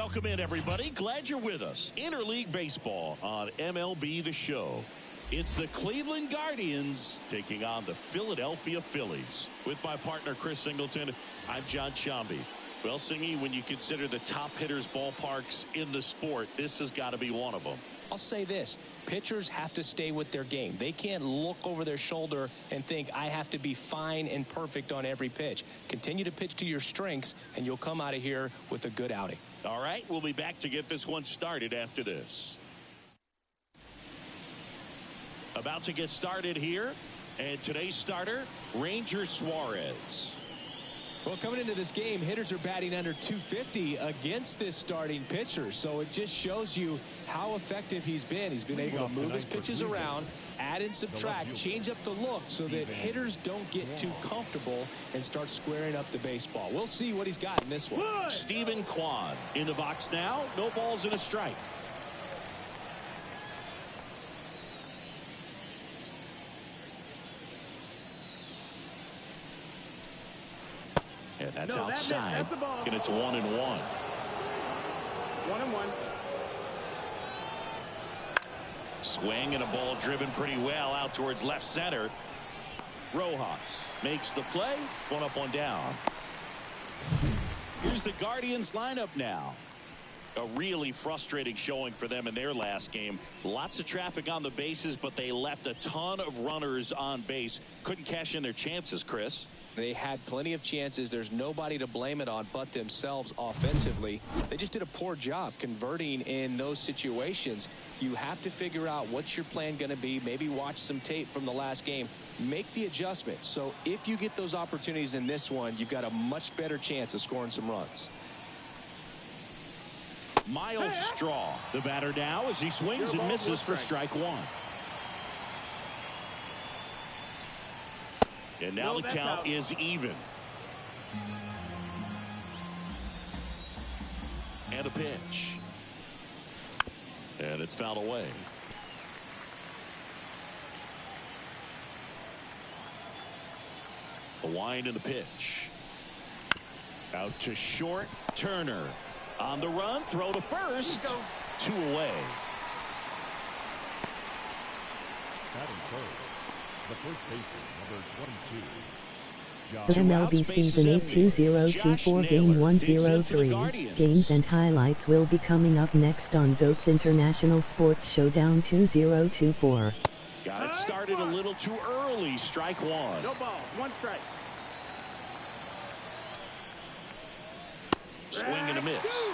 Welcome in, everybody. Glad you're with us. Interleague Baseball on MLB The Show. It's the Cleveland Guardians taking on the Philadelphia Phillies. With my partner, Chris Singleton, I'm John Shambi. Well, Singy, when you consider the top hitters' ballparks in the sport, this has got to be one of them. I'll say this. Pitchers have to stay with their game. They can't look over their shoulder and think, I have to be fine and perfect on every pitch. Continue to pitch to your strengths, and you'll come out of here with a good outing. All right, we'll be back to get this one started after this. About to get started here, and today's starter, Ranger Suarez. Well, coming into this game, hitters are batting under 250 against this starting pitcher, so it just shows you how effective he's been. He's been able to move his pitches around, add and subtract, change up the look so that hitters don't get too comfortable and start squaring up the baseball. We'll see what he's got in this one. Steven Kwan in the box now. No balls and a strike. And that's outside. And it's 1-1. 1-1. Swing and a ball driven pretty well out towards left center. Rojas makes the play. 1 up, 1 down. Here's the Guardians lineup now. A really frustrating showing for them in their last game. Lots of traffic on the bases, but they left a ton of runners on base. Couldn't cash in their chances, Chris. They had plenty of chances. There's nobody to blame it on but themselves offensively. They just did a poor job converting in those situations. You have to figure out what's your plan going to be. Maybe watch some tape from the last game. Make the adjustments. So if you get those opportunities in this one, you've got a much better chance of scoring some runs. Miles Straw, the batter now as he swings and misses for strike 1. And now the count is even. And a pitch. And it's fouled away. The wind and the pitch. Out to short. Turner on the run. Throw to first. 2 away. The first baseman, number 22. The MLB Season 8 2024 Game 103. Games and highlights will be coming up next on GOAT's International Sports Showdown 2024. Got it started a little too early. Strike 1. No ball. 1 strike. Swing and a miss.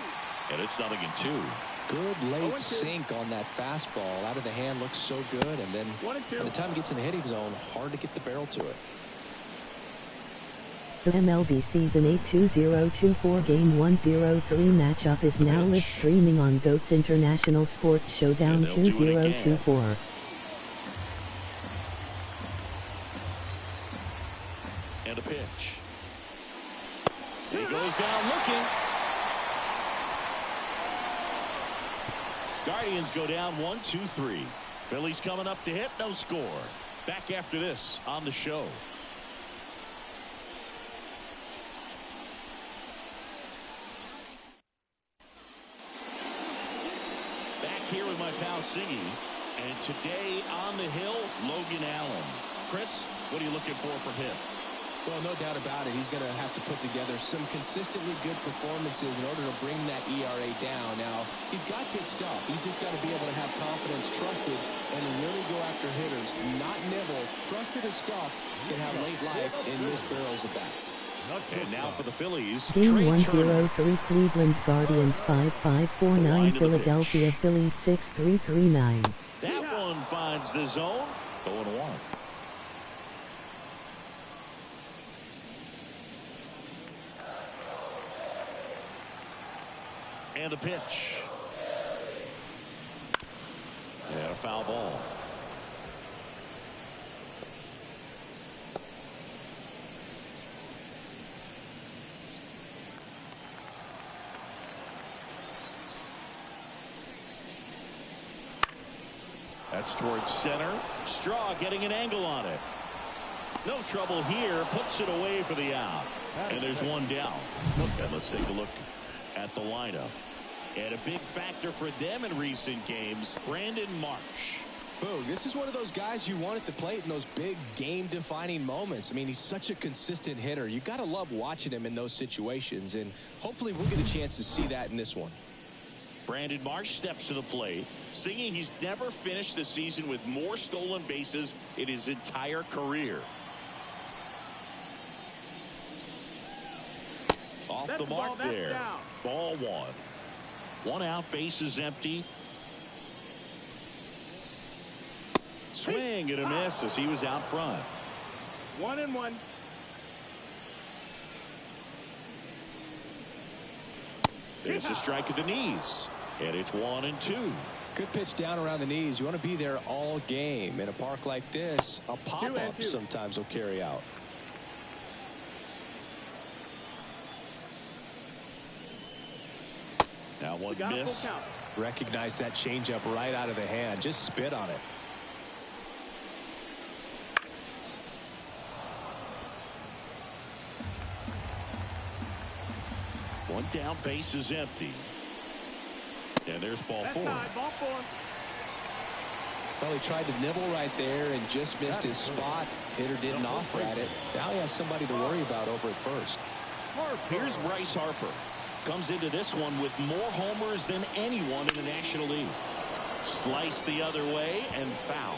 And it's 0-2. Good late sink on that fastball. Out of the hand, looks so good. And then by the time it gets in the hitting zone, hard to get the barrel to it. The MLB Season 8 2024 Game 103 matchup is now live streaming on GOAT's International Sports Showdown 2024. And a pitch. He goes down looking. Guardians go down 1-2-3. Phillies coming up to hit. No score. Back after this on the show. Back here with my pal Siggy. And today on the hill, Logan Allen. Chris, what are you looking for from him? Well, no doubt about it. He's going to have to put together some consistently good performances in order to bring that ERA down. Now, he's got good stuff. He's just got to be able to have confidence, trust it, and really go after hitters. Not nibble. Trust that his stuff can have late life and miss barrels of bats. And now for the Phillies. Game 103 Cleveland Guardians 5-5-4-9 Philadelphia Phillies 6-3-3-9. That one finds the zone. 0-1. And a pitch. And a foul ball. That's towards center. Straw getting an angle on it. No trouble here. Puts it away for the out. And there's one down. And let's take a look at the lineup. And a big factor for them in recent games, Brandon Marsh. Boog, this is one of those guys you want at the plate in those big game-defining moments. I mean, he's such a consistent hitter. You got to love watching him in those situations, and hopefully we'll get a chance to see that in this one. Brandon Marsh steps to the plate, singing he's never finished the season with more stolen bases in his entire career. Off the mark there. Ball one. One out, bases empty. Swing and a miss as he was out front. 1-1. There's a strike at the knees. And it's 1-2. Good pitch down around the knees. You want to be there all game. In a park like this, a pop-up sometimes will carry out. Now one missed. Recognize that changeup right out of the hand. Just spit on it. One down, base is empty. And there's ball four. Well, he tried to nibble right there and just missed his spot. Hitter didn't offer at it. Now he has somebody to worry about over at first. Here's Bryce Harper. Comes into this one with more homers than anyone in the National League. Sliced the other way and foul.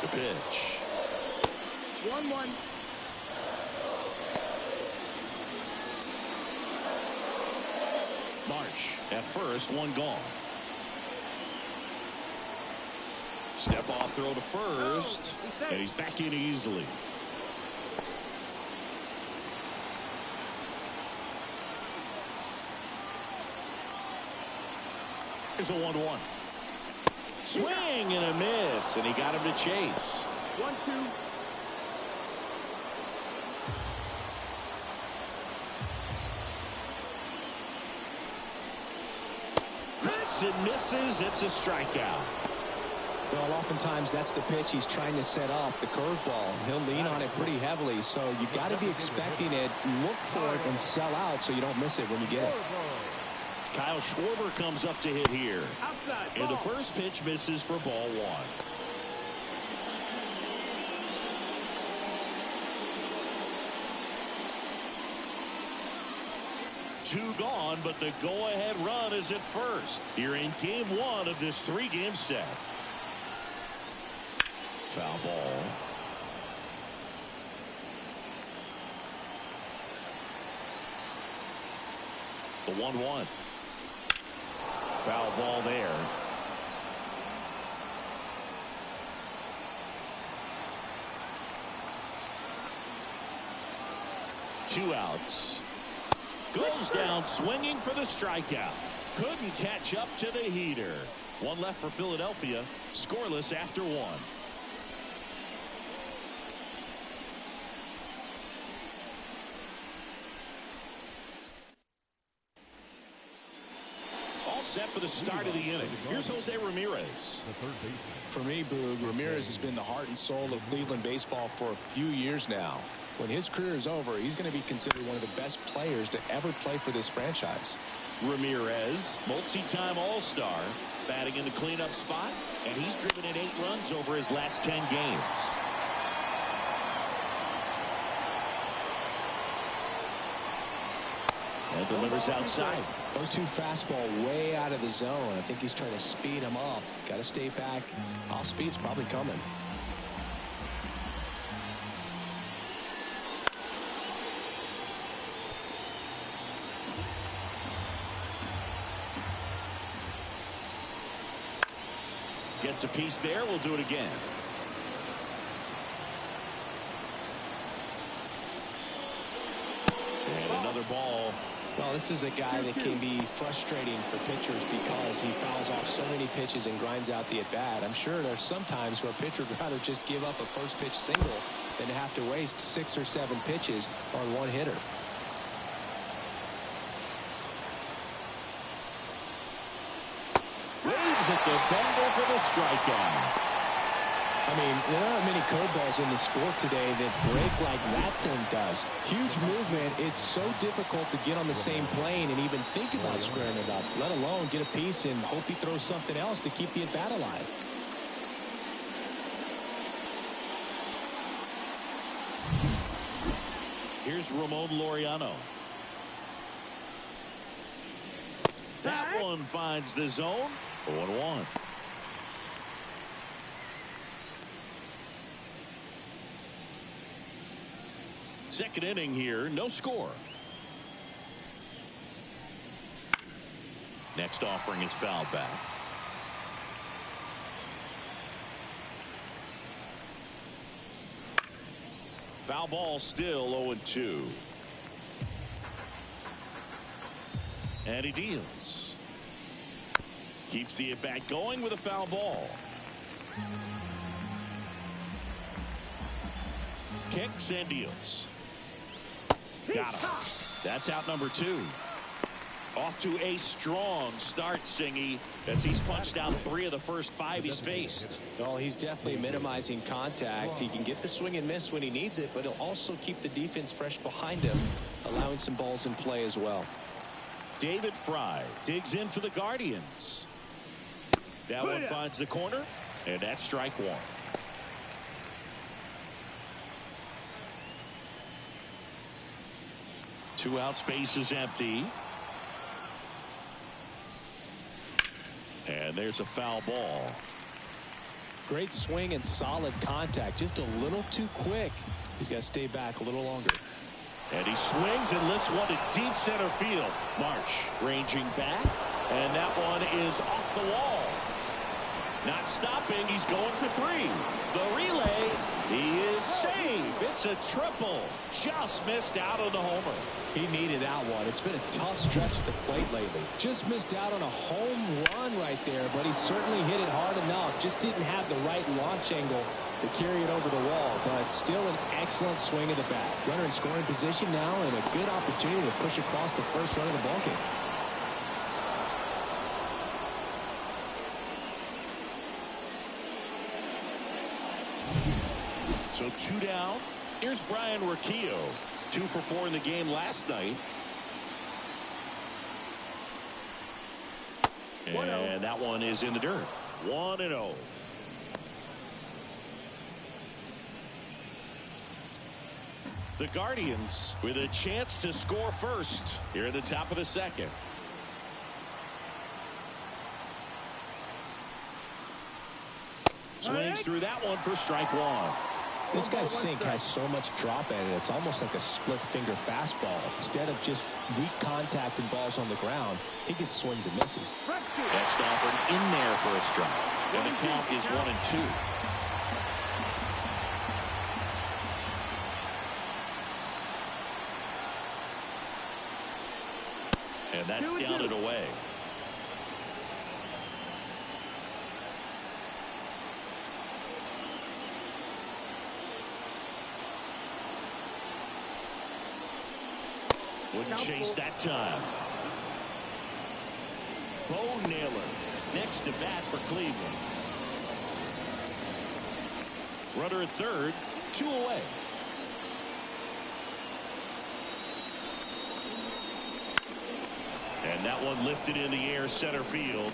The pitch. 1-1. Marsh at first, one gone. Step off throw to first, and he's back in easily. Here's a 1-1. Swing and a miss, and he got him to chase. 1-2. Hits and misses. It's a strikeout. Well, oftentimes that's the pitch he's trying to set up, the curveball. He'll lean on it pretty heavily, so you got to be expecting it, look for it, and sell out so you don't miss it when you get it. Kyle Schwarber comes up to hit here. And the first pitch misses for ball one. Two gone, but the go-ahead run is at first. Here in game one of this three-game set. Foul ball. The 1-1. Foul ball there. Two outs. Goes down swinging for the strikeout. Couldn't catch up to the heater. One left for Philadelphia. Scoreless after one. Set for the start of the inning. Here's Jose Ramirez. The third baseman. For me, Boog, Ramirez has been the heart and soul of Cleveland baseball for a few years now. When his career is over, he's going to be considered one of the best players to ever play for this franchise. Ramirez, multi-time All-Star, batting in the cleanup spot, and he's driven in 8 runs over his last 10 games. And delivers outside. 0-2 fastball way out of the zone. I think he's trying to speed him up. Got to stay back. Off speed's probably coming. Gets a piece there. We'll do it again. And another ball. Well, this is a guy that can be frustrating for pitchers because he fouls off so many pitches and grinds out the at-bat. I'm sure there's some times where a pitcher would rather just give up a first pitch single than to have to waste 6 or 7 pitches on one hitter. swings at the bender for the strikeout. I mean, there aren't many curveballs in the sport today that break like that thing does. Huge movement. It's so difficult to get on the same plane and even think about squaring it up, let alone get a piece and hope he throws something else to keep the at-bat alive. Here's Ramon Laureano. That one finds the zone. 0-1. Second inning here, no score. Next offering is fouled back. Foul ball, still 0-2. And he deals. Keeps the at-bat going with a foul ball. Kicks and deals. Got him. That's out number 2. Off to a strong start, Singy, as he's punched out 3 of the first 5 he's faced. Well, he's definitely minimizing contact. He can get the swing and miss when he needs it, but he'll also keep the defense fresh behind him, allowing some balls in play as well. David Fry digs in for the Guardians. That one finds the corner, and that's strike 1. Two out, space is empty. And there's a foul ball. Great swing and solid contact. Just a little too quick. He's got to stay back a little longer. And he swings and lifts one to deep center field. Marsh ranging back. And that one is off the wall. Not stopping. He's going for 3. The relay. He is safe. It's a triple. Just missed out on the homer. He needed that one. It's been a tough stretch at the plate lately. Just missed out on a home run right there, but he certainly hit it hard enough. Just didn't have the right launch angle to carry it over the wall, but still an excellent swing of the bat. Runner in scoring position now and a good opportunity to push across the first run of the ballgame. So 2 down. Here's Brian Riccio. 2 for 4 in the game last night. And that one is in the dirt. 1-0. The Guardians with a chance to score first here at the top of the second. Swings through that one for strike 1. This guy's sink has so much drop in it. It's almost like a split finger fastball. Instead of just weak contact and balls on the ground, he gets swings and misses. Next offered in there for a strike. And the count is 1-2. And that's down and away. Wouldn't chase that time. Bo Naylor next to bat for Cleveland. Runner at third, 2 away. And that one lifted in the air center field.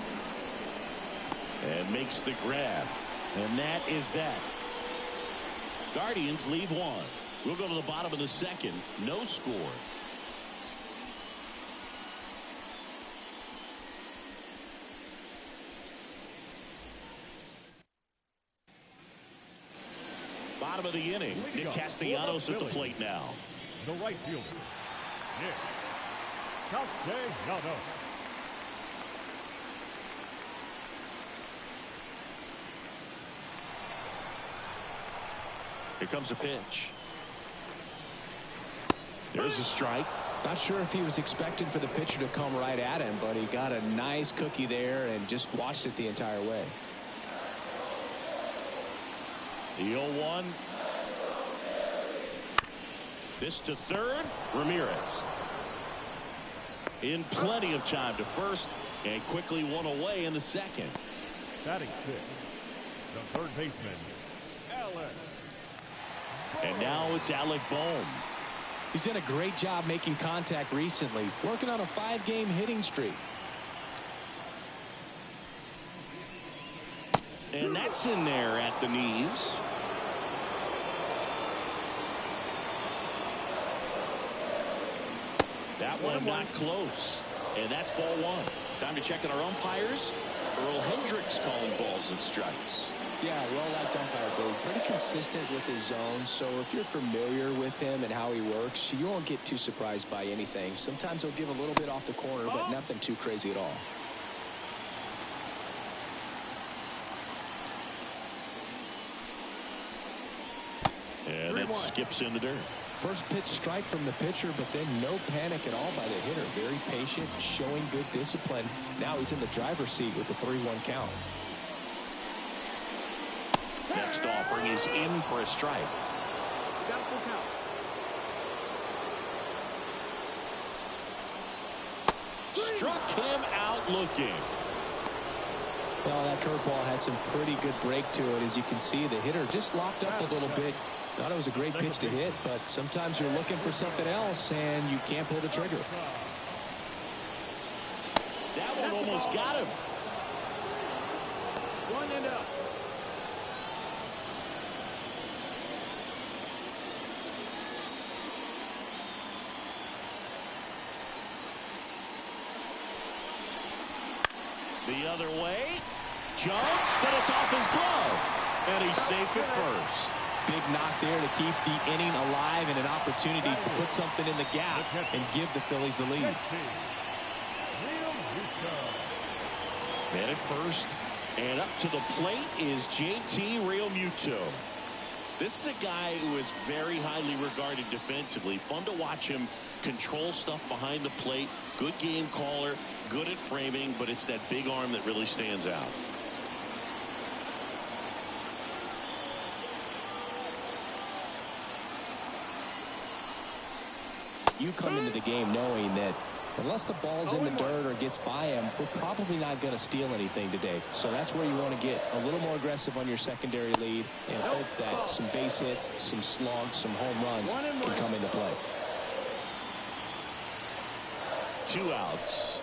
And makes the grab. And that is that. Guardians lead 1. We'll go to the bottom of the second. No score. Bottom of the inning. Nick Castellanos at the plate now. The right fielder, Nick Castellanos. Here comes a pitch. There's a strike. Not sure if he was expecting for the pitcher to come right at him, but he got a nice cookie there and just watched it the entire way. The 0-1. This to third. Ramirez. In plenty of time to first and quickly one away in the second. Batting sixth, the third baseman, Alec. And now it's Alec Bohm. He's done a great job making contact recently, working on a 5-game hitting streak. And that's in there at the knees. That one not close. And that's ball one. Time to check on our umpires. Earl Hendricks calling balls and strikes. Yeah, well-liked umpire, Bill. Pretty consistent with his zone, so if you're familiar with him and how he works, you won't get too surprised by anything. Sometimes he'll give a little bit off the corner, but nothing too crazy at all. And that skips in the dirt. First pitch strike from the pitcher, but then no panic at all by the hitter. Very patient, showing good discipline. Now he's in the driver's seat with a 3-1 count. Next offering is in for a strike. Doubtful count. Struck him out looking. Well, that curveball had some pretty good break to it. As you can see, the hitter just locked up a little bit. Thought it was a great pitch to hit, but sometimes you're looking for something else and you can't pull the trigger. That one almost got him. 1 and up. The other way. Jumps, but it's off his glove. And he's safe at first. Big knock there to keep the inning alive and an opportunity to put something in the gap and give the Phillies the lead. Man at first. And up to the plate is JT Realmuto. This is a guy who is very highly regarded defensively. Fun to watch him control stuff behind the plate. Good game caller. Good at framing. But it's that big arm that really stands out. You come into the game knowing that unless the ball's in the dirt or gets by him, we're probably not going to steal anything today. So that's where you want to get a little more aggressive on your secondary lead and hope that some base hits, some slugs, some home runs can come into play. 2 outs.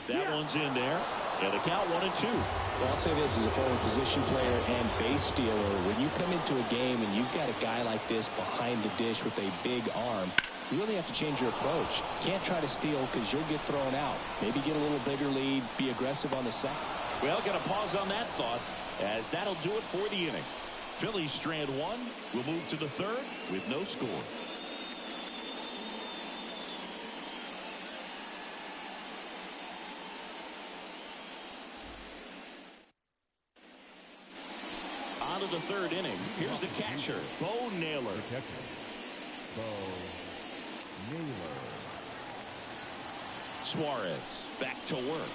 That one's in there. And the count 1-2. Well, I'll say this as a forward position player and base stealer. When you come into a game and you've got a guy like this behind the dish with a big arm, you really have to change your approach. Can't try to steal because you'll get thrown out. Maybe get a little bigger lead, be aggressive on the second. Well, got to pause on that thought, as that'll do it for the inning. Phillies strand 1. We'll move to the third with no score. On to the third inning. Here's the catcher, Bo Naylor. Suarez back to work.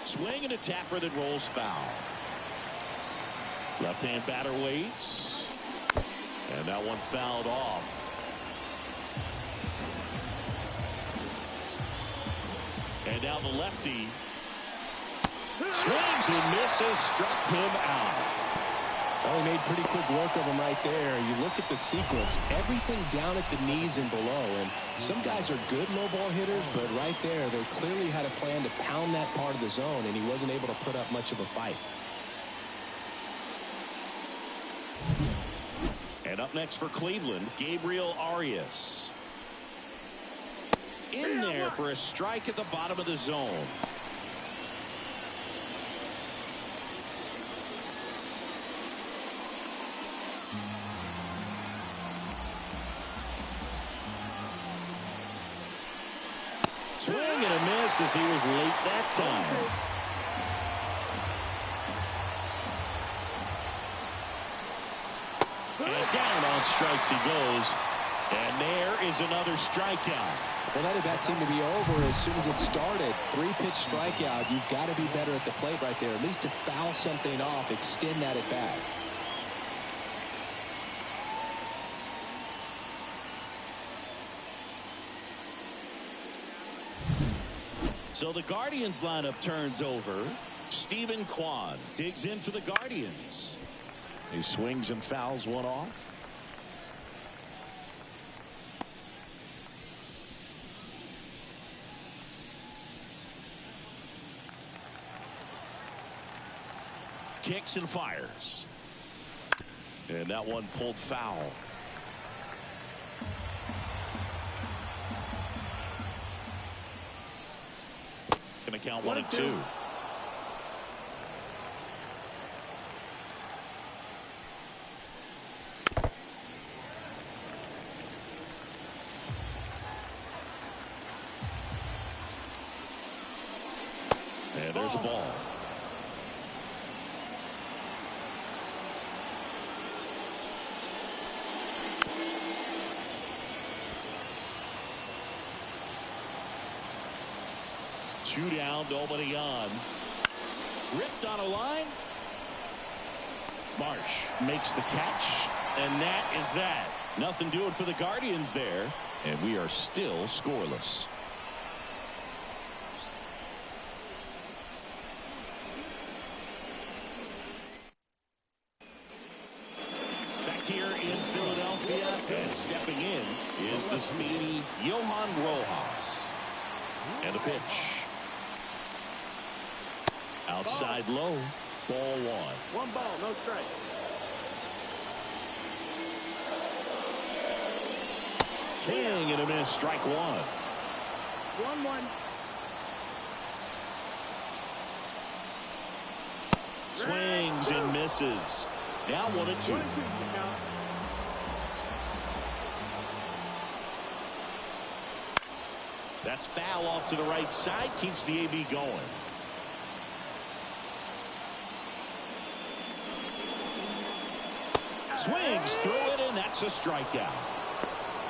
Swing and a tapper that rolls foul. Left-hand batter waits. And that one fouled off. And now the lefty swings and misses, struck him out. Well, he made pretty quick work of him right there. You look at the sequence, everything down at the knees and below. And some guys are good low ball hitters, but right there, they clearly had a plan to pound that part of the zone, and he wasn't able to put up much of a fight. And up next for Cleveland, Gabriel Arias. In there for a strike at the bottom of the zone. Swing and a miss as he was late that time. And down on strikes he goes. And there is another strikeout. Well, that at bat seemed to be over as soon as it started. 3-pitch strikeout. You've got to be better at the plate right there. At least to foul something off, extend that at bat. So the Guardians lineup turns over. Stephen Kwan digs in for the Guardians. He swings and fouls one off. Kicks and fires. And that one pulled foul. Gonna count 1-2. And there's a ball. Two down, nobody on. Ripped on a line. Marsh makes the catch, and that is that. Nothing doing for the Guardians there, and we are still scoreless. Back here in Philadelphia, and stepping in is the speedy Johan Rojas. And a pitch. Outside low, ball one. One ball, no strike. Swing and a miss, strike one. 1-1. Swings and misses. Now 1-2. 1-2 count. That's foul off to the right side, keeps the AB going. Swings through it, and that's a strikeout.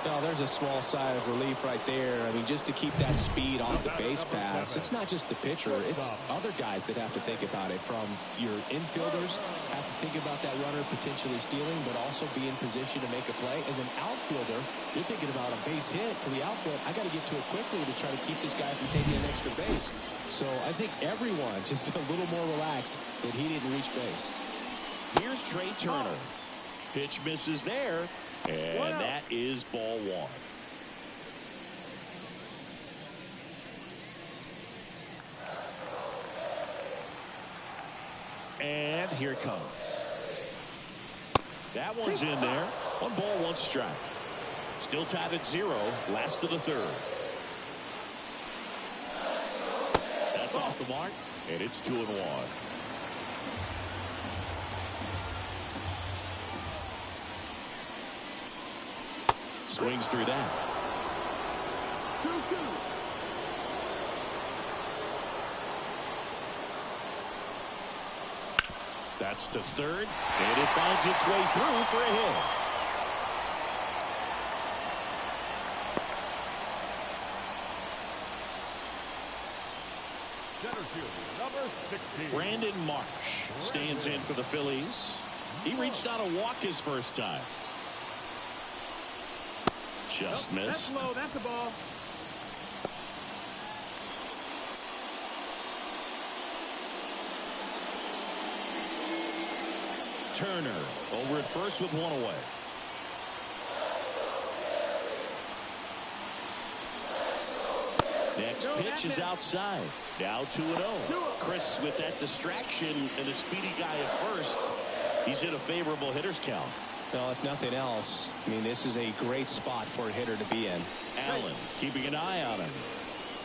No, there's a small sigh of relief right there. I mean, just to keep that speed off the base paths. It's not just the pitcher. It's other guys that have to think about it. From your infielders have to think about that runner potentially stealing, but also be in position to make a play. As an outfielder, you're thinking about a base hit to the outfield. I got to get to it quickly to try to keep this guy from taking an extra base. So I think everyone just a little more relaxed that he didn't reach base. Here's Trey Turner. Pitch misses there, and that is ball one. And here it comes. That one's in there. 1 ball, 1 strike. Still tied at 0. Last of the third. That's off the mark, and it's 2-1. Swings through that. 2-2. That's to third, and it finds its way through for a hit. Center fielder, number 16. Brandon Marsh stands in for the Phillies. He reached out a walk his first time. Just missed. That's low. That's a ball. Turner over at first with 1 away. Next pitch is outside. Now 2-0. Chris with that distraction and a speedy guy at first. He's in a favorable hitter's count. Well, if nothing else, I mean, this is a great spot for a hitter to be in. Allen keeping an eye on him.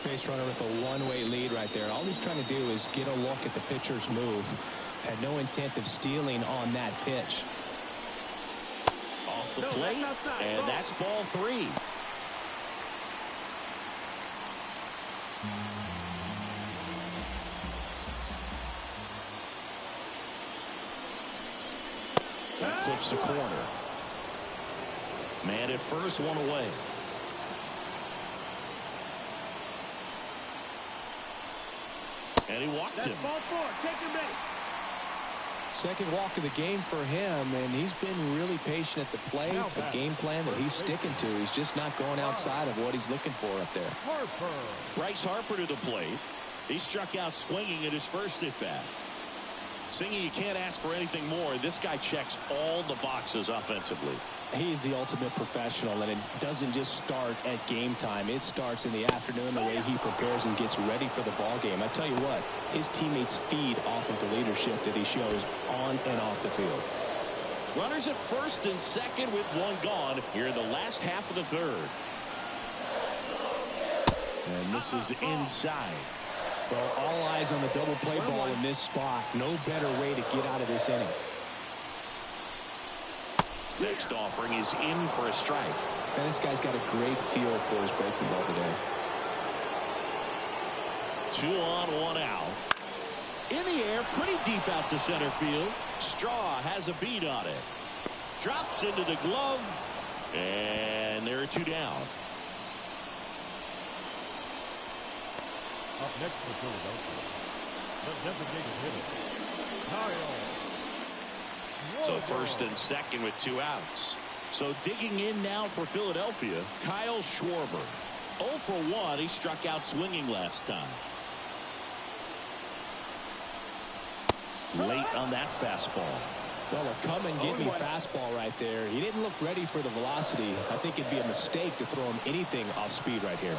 Base runner with a one-way lead right there. All he's trying to do is get a look at the pitcher's move. Had no intent of stealing on that pitch. Off the plate, and that's ball 3. That clips the corner. Man at first, 1 away. And he walked him. Ball 4. Take your base. Second walk of the game for him, and he's been really patient at the plate. The game plan that he's sticking to. He's just not going outside of what he's looking for up there. Harper. Bryce Harper to the plate. He struck out swinging at his first at bat. Singing, you can't ask for anything more. This guy checks all the boxes offensively. He's the ultimate professional, and it doesn't just start at game time. It starts in the afternoon, the way he prepares and gets ready for the ball game. I tell you what, his teammates feed off of the leadership that he shows on and off the field. Runners at first and second with one gone here in the last half of the third. And this is inside. Well, all eyes on the double play ball in this spot. No better way to get out of this inning. Next offering is in for a strike. And this guy's got a great feel for his breaking ball today. 2 on, 1 out. In the air, pretty deep out to center field. Straw has a beat on it. Drops into the glove. And there are 2 down. Up next for Philadelphia, the designated hitter, Kyle. So first and second with 2 outs. So digging in now for Philadelphia, Kyle Schwarber. 0 for 1. He struck out swinging last time. Late on that fastball. Well, a come and get me fastball right there. He didn't look ready for the velocity. I think it'd be a mistake to throw him anything off speed right here.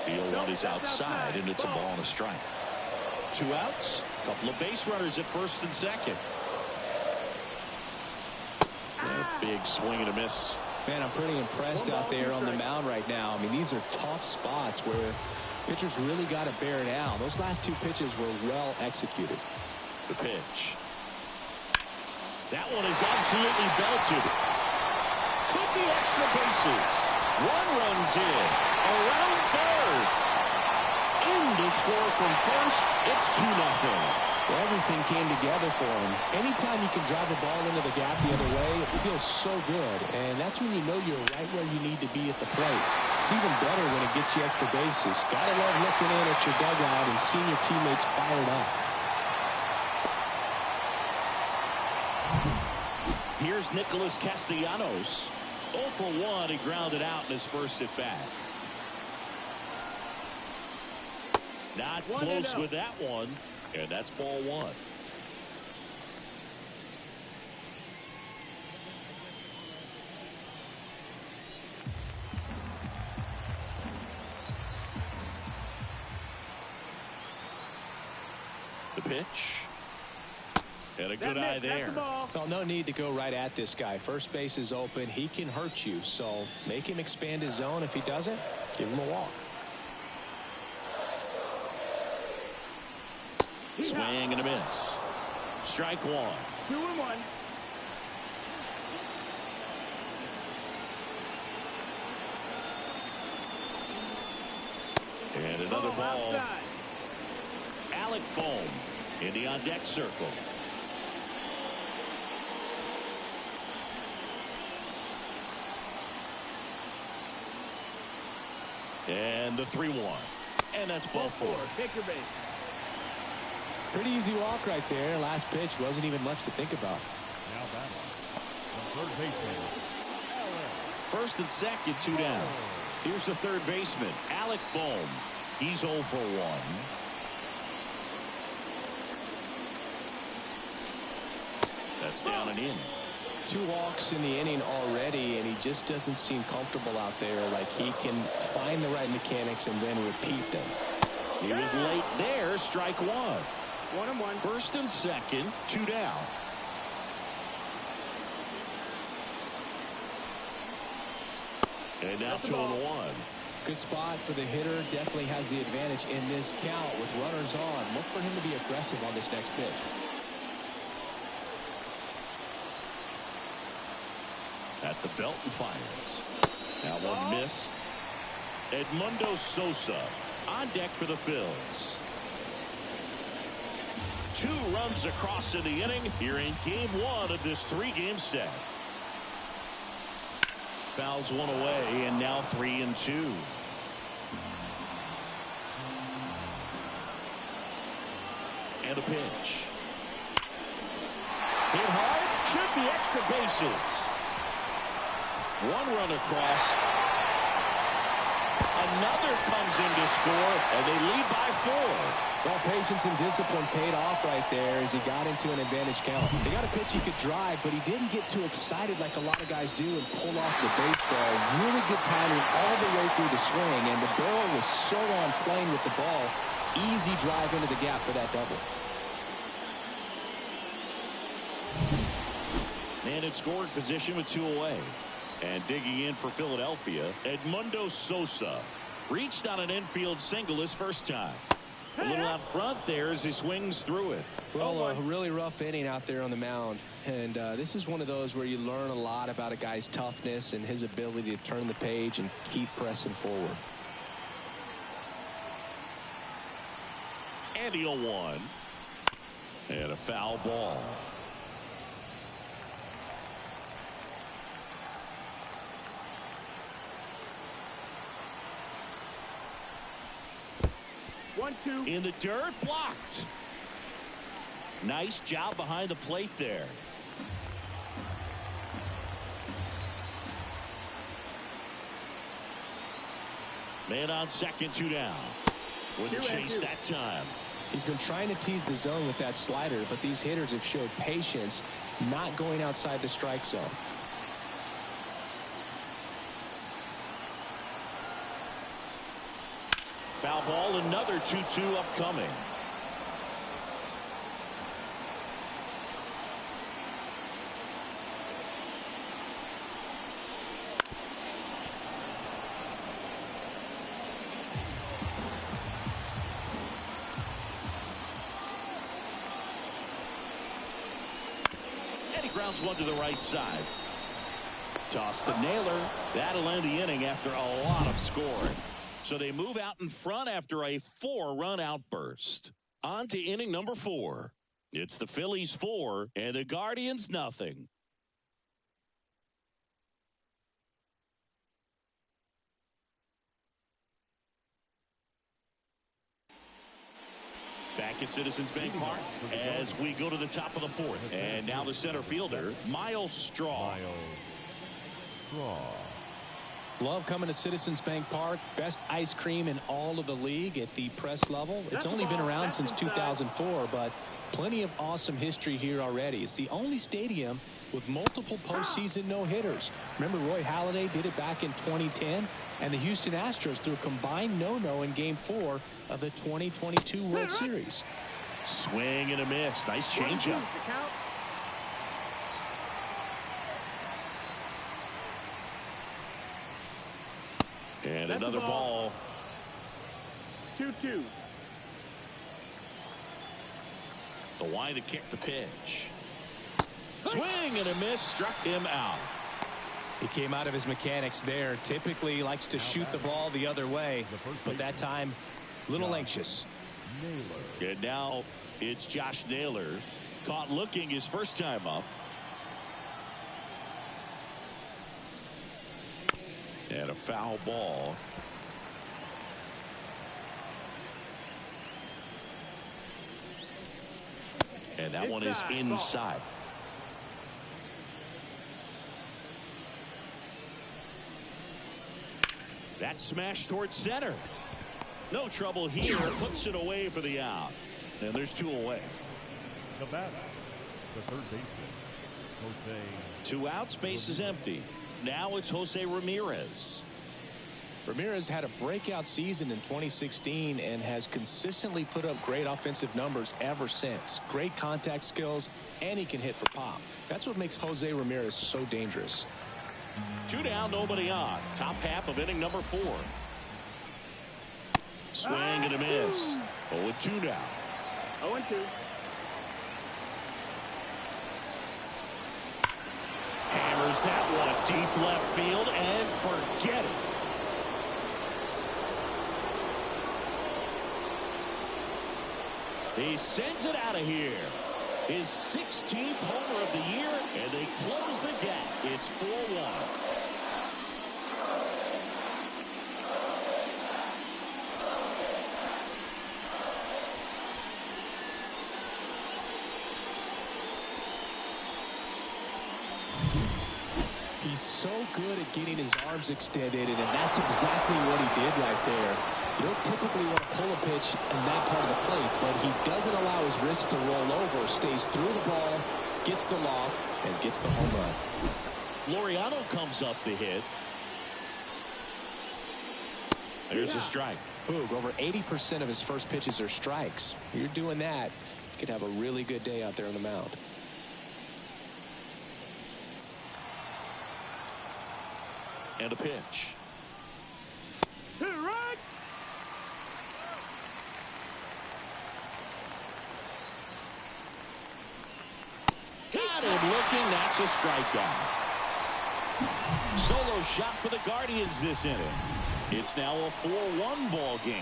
The 0-1 is outside, and it's a ball and a strike. 2 outs. Couple of base runners at first and second. A big swing and a miss. Man, I'm pretty impressed out there on the mound right now. I mean, these are tough spots where pitchers really got to bear down. Those last 2 pitches were well executed. The pitch. That one is absolutely belted. Could be extra bases. 1 runs in. Around third. In to score from first. It's 2-0. Well, everything came together for him. Anytime you can drive a ball into the gap the other way, it feels so good. And that's when you know you're right where you need to be at the plate. It's even better when it gets you extra bases. Gotta love looking in at your dugout and seeing your teammates fired up. Here's Nicholas Castellanos. 0 for 1. He grounded out in his first at bat. Not close with that one. And that's ball 1. The pitch. And a good eye there. Well, no need to go right at this guy. First base is open. He can hurt you. So make him expand his zone. If he doesn't, give him a walk. Swing and a miss. Strike 1. 2-1. And another ball. Outside. Alec Bohm in the on deck circle. And the 3-1. And that's ball 4. Take your base. Pretty easy walk right there. Last pitch wasn't even much to think about. Now batting, the third baseman, First and second, 2 down. Here's the third baseman, Alec Bohm. He's 0 for 1. That's down and in. 2 walks in the inning already, and he just doesn't seem comfortable out there. Like he can find the right mechanics and then repeat them. He was late there. Strike 1. 1-1. First and second, 2 down. And now 2-1. Good spot for the hitter. Definitely has the advantage in this count with runners on. Look for him to be aggressive on this next pitch. At the belt and fires. That one missed. Edmundo Sosa on deck for the Phillies. 2 runs across in the inning here in game 1 of this 3-game set. Fouls one away, and now 3-2. And a pitch. Hit hard, should be extra bases. 1 run across. another comes in to score, and they lead by 4. Well, patience and discipline paid off right there as he got into an advantage count. He got a pitch he could drive, but he didn't get too excited like a lot of guys do and pull off the baseball. Really good timing all the way through the swing, and the barrel was so on plane with the ball. Easy drive into the gap for that double. Man in scoring position with 2 away. And digging in for Philadelphia, Edmundo Sosa. Reached on an infield single his first time. A little out front there as he swings through it. Well, a really rough inning out there on the mound. And this is one of those where you learn a lot about a guy's toughness and his ability to turn the page and keep pressing forward. And the 0-1. And a foul ball. In the dirt, blocked. Nice job behind the plate there. Man on second, 2 down. With the chase that time. He's been trying to tease the zone with that slider, but these hitters have showed patience, not going outside the strike zone. Foul ball, another 2-2 upcoming. And he grounds one to the right side. Toss to Naylor. That'll end the inning after a lot of scoring. So they move out in front after a 4-run outburst. On to inning number 4. It's the Phillies 4 and the Guardians nothing. Back at Citizens Bank Park as we go to the top of the 4th. And now the center fielder, Miles Straw. Love coming to Citizens Bank Park. Best ice cream in all of the league at the press level. It's only been around since 2004, but plenty of awesome history here already. It's the only stadium with multiple postseason no-hitters. Remember Roy Halladay did it back in 2010, and the Houston Astros threw a combined no-no in Game 4 of the 2022 World Series. Swing and a miss. Nice changeup. And another ball. 2-2. The wind to kick the pitch. Swing and a miss. Struck him out. He came out of his mechanics there. Typically he likes to shoot the ball the other way, but that time a little anxious. And now it's Josh Naylor. Caught looking his first time up. And a foul ball. And that one is inside. That smash towards center. No trouble here. Puts it away for the out. And there's 2 away. The batter, the third baseman, Jose. 2 outs, base is empty. Now it's Jose Ramirez. Ramirez had a breakout season in 2016 and has consistently put up great offensive numbers ever since. Great contact skills, and he can hit for pop. That's what makes Jose Ramirez so dangerous. 2 down, nobody on. Top half of inning number 4. Swing and a miss. 0-2 now. 0-2. Hammers that one deep left field and forget it. He sends it out of here. His 16th homer of the year, and they close the gap. It's 4-1. He's so good at getting his arms extended, and that's exactly what he did right there. You don't typically want to pull a pitch in that part of the plate, but he doesn't allow his wrist to roll over, stays through the ball, gets the loft, and gets the home run. Laureano comes up to hit. There's a strike. Boog, over 80% of his first pitches are strikes. You're doing that, you could have a really good day out there on the mound. And a pitch. Right. Got him looking. That's a strikeout. Solo shot for the Guardians this inning. It's now a 4-1 ball game.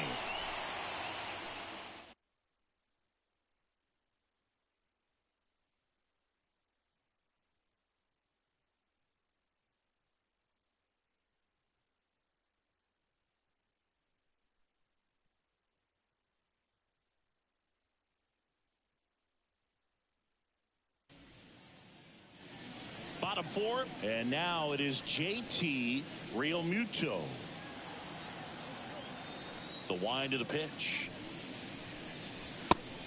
Bottom four, and now it is JT Realmuto. The wind of the pitch.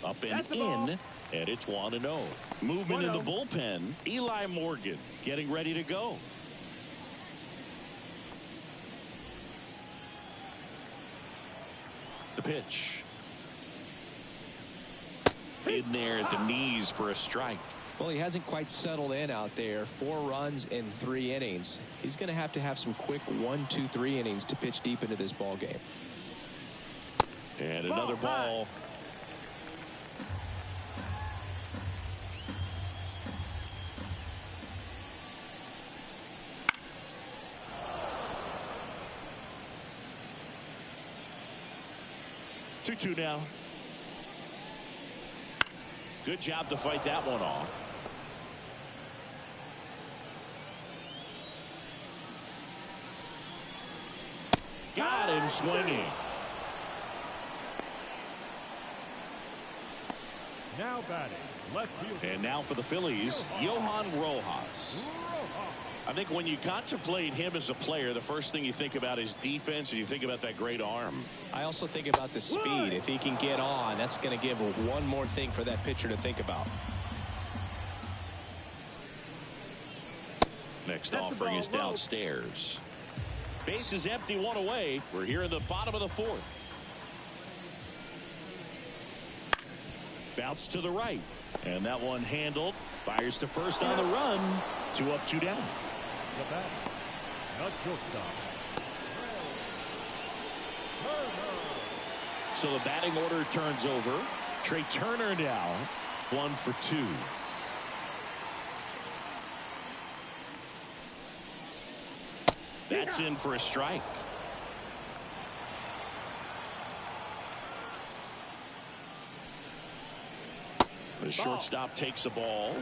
Up and in, and it's 1-0. Movement in the bullpen. Eli Morgan getting ready to go. The pitch. In there at the knees for a strike. Well, he hasn't quite settled in out there. 4 runs in 3 innings. He's going to have some quick 1, 2, 3 innings to pitch deep into this ball game. And another ball. Two now. Good job to fight that one off. Got him swinging. Now batting, left field. And now for the Phillies, Johan Rojas. I think when you contemplate him as a player, the first thing you think about is defense, and you think about that great arm. I also think about the speed. If he can get on, that's going to give one more thing for that pitcher to think about. Next offering is downstairs. Base is empty, 1 away. We're here in the bottom of the 4th. Bounce to the right. And that one handled. Fires to first on the run. 2 up, 2 down. The bat, the shortstop. So the batting order turns over. Trey Turner now 1 for 2. That's in for a strike. The shortstop takes the ball.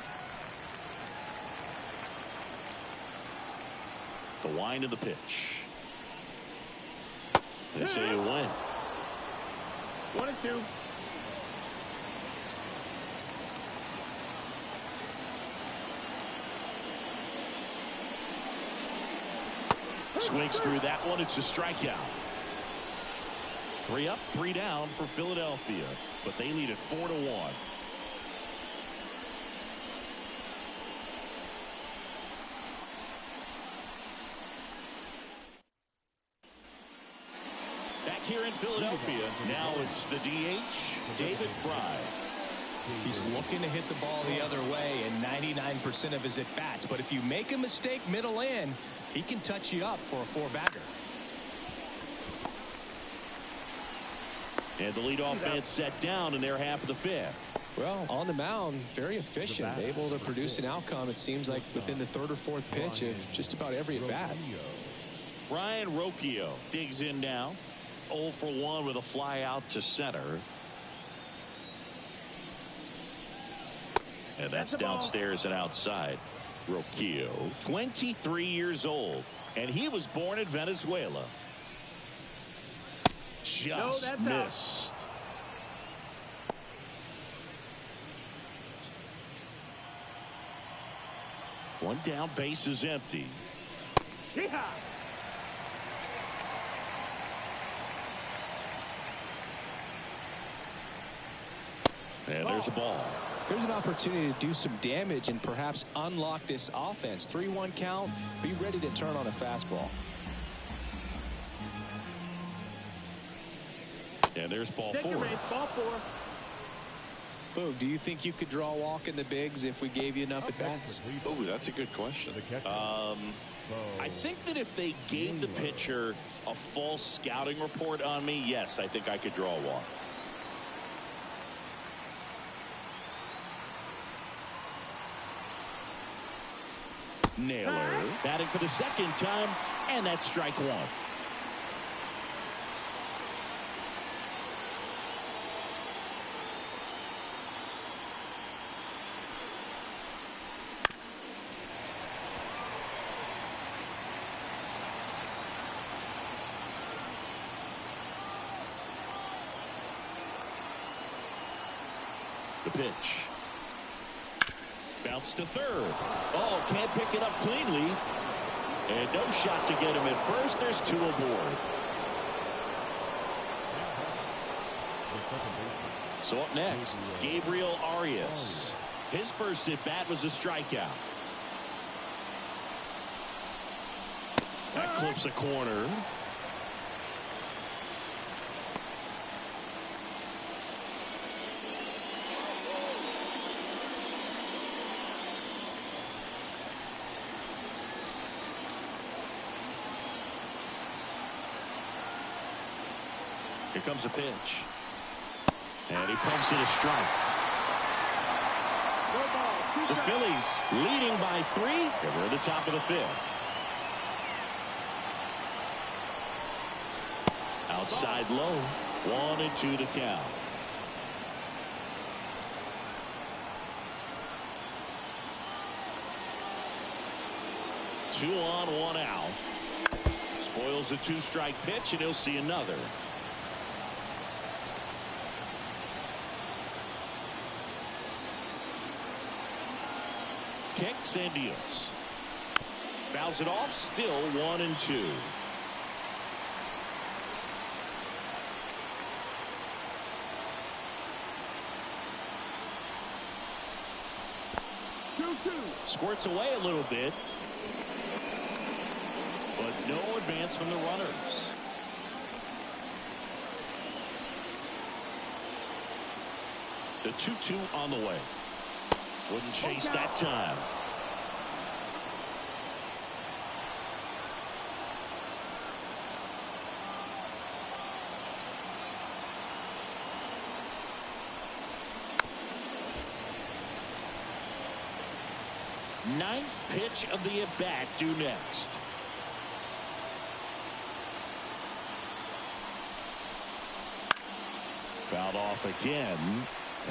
The wind of the pitch. They say a win. 1-2. Swings through that one. It's a strikeout. 3 up, 3 down for Philadelphia, but they lead it 4-1. Back here in Philadelphia, now it's the DH, David Fry. He's looking to hit the ball the other way in 99% of his at-bats. But if you make a mistake middle in, he can touch you up for a 4-bagger. And the leadoff man set down in their half of the 5th. Well, on the mound, very efficient, able to produce an outcome, it seems like, within the 3rd or 4th pitch of just about every at-bat. Ryan Rocchio digs in now. 0 for 1 with a fly out to center. And that's downstairs and outside. Rocchio, 23 years old, and he was born in Venezuela. Just missed. One down, base is empty. Yeehaw! And there's a ball. There's an opportunity to do some damage and perhaps unlock this offense. 3-1 count. Be ready to turn on a fastball. And there's ball Take 4. the race, ball 4. Boog, do you think you could draw a walk in the bigs if we gave you enough at bats? Oh, that's a good question. I think that if they gave the pitcher a false scouting report on me, yes, I think I could draw a walk. Naylor batting for the second time, and that's strike 1. The pitch. Bounce to third. Oh, can't pick it up cleanly. And no shot to get him at first. There's 2 aboard. So up next, Gabriel Arias. His first at bat was a strikeout. That clips a corner. Here comes a pitch. And he pumps it a strike. The Phillies leading by 3. And we're at the top of the 5th. Outside low. 1-2 to count. Two on, 1 out. Spoils the 2-strike pitch, and he'll see another. Kicks and deals. Fouls it off. Still 1-2. Squirts away a little bit, but no advance from the runners. The 2-2 on the way. Wouldn't chase that time. Ninth pitch of the at-bat due next. Fouled off again,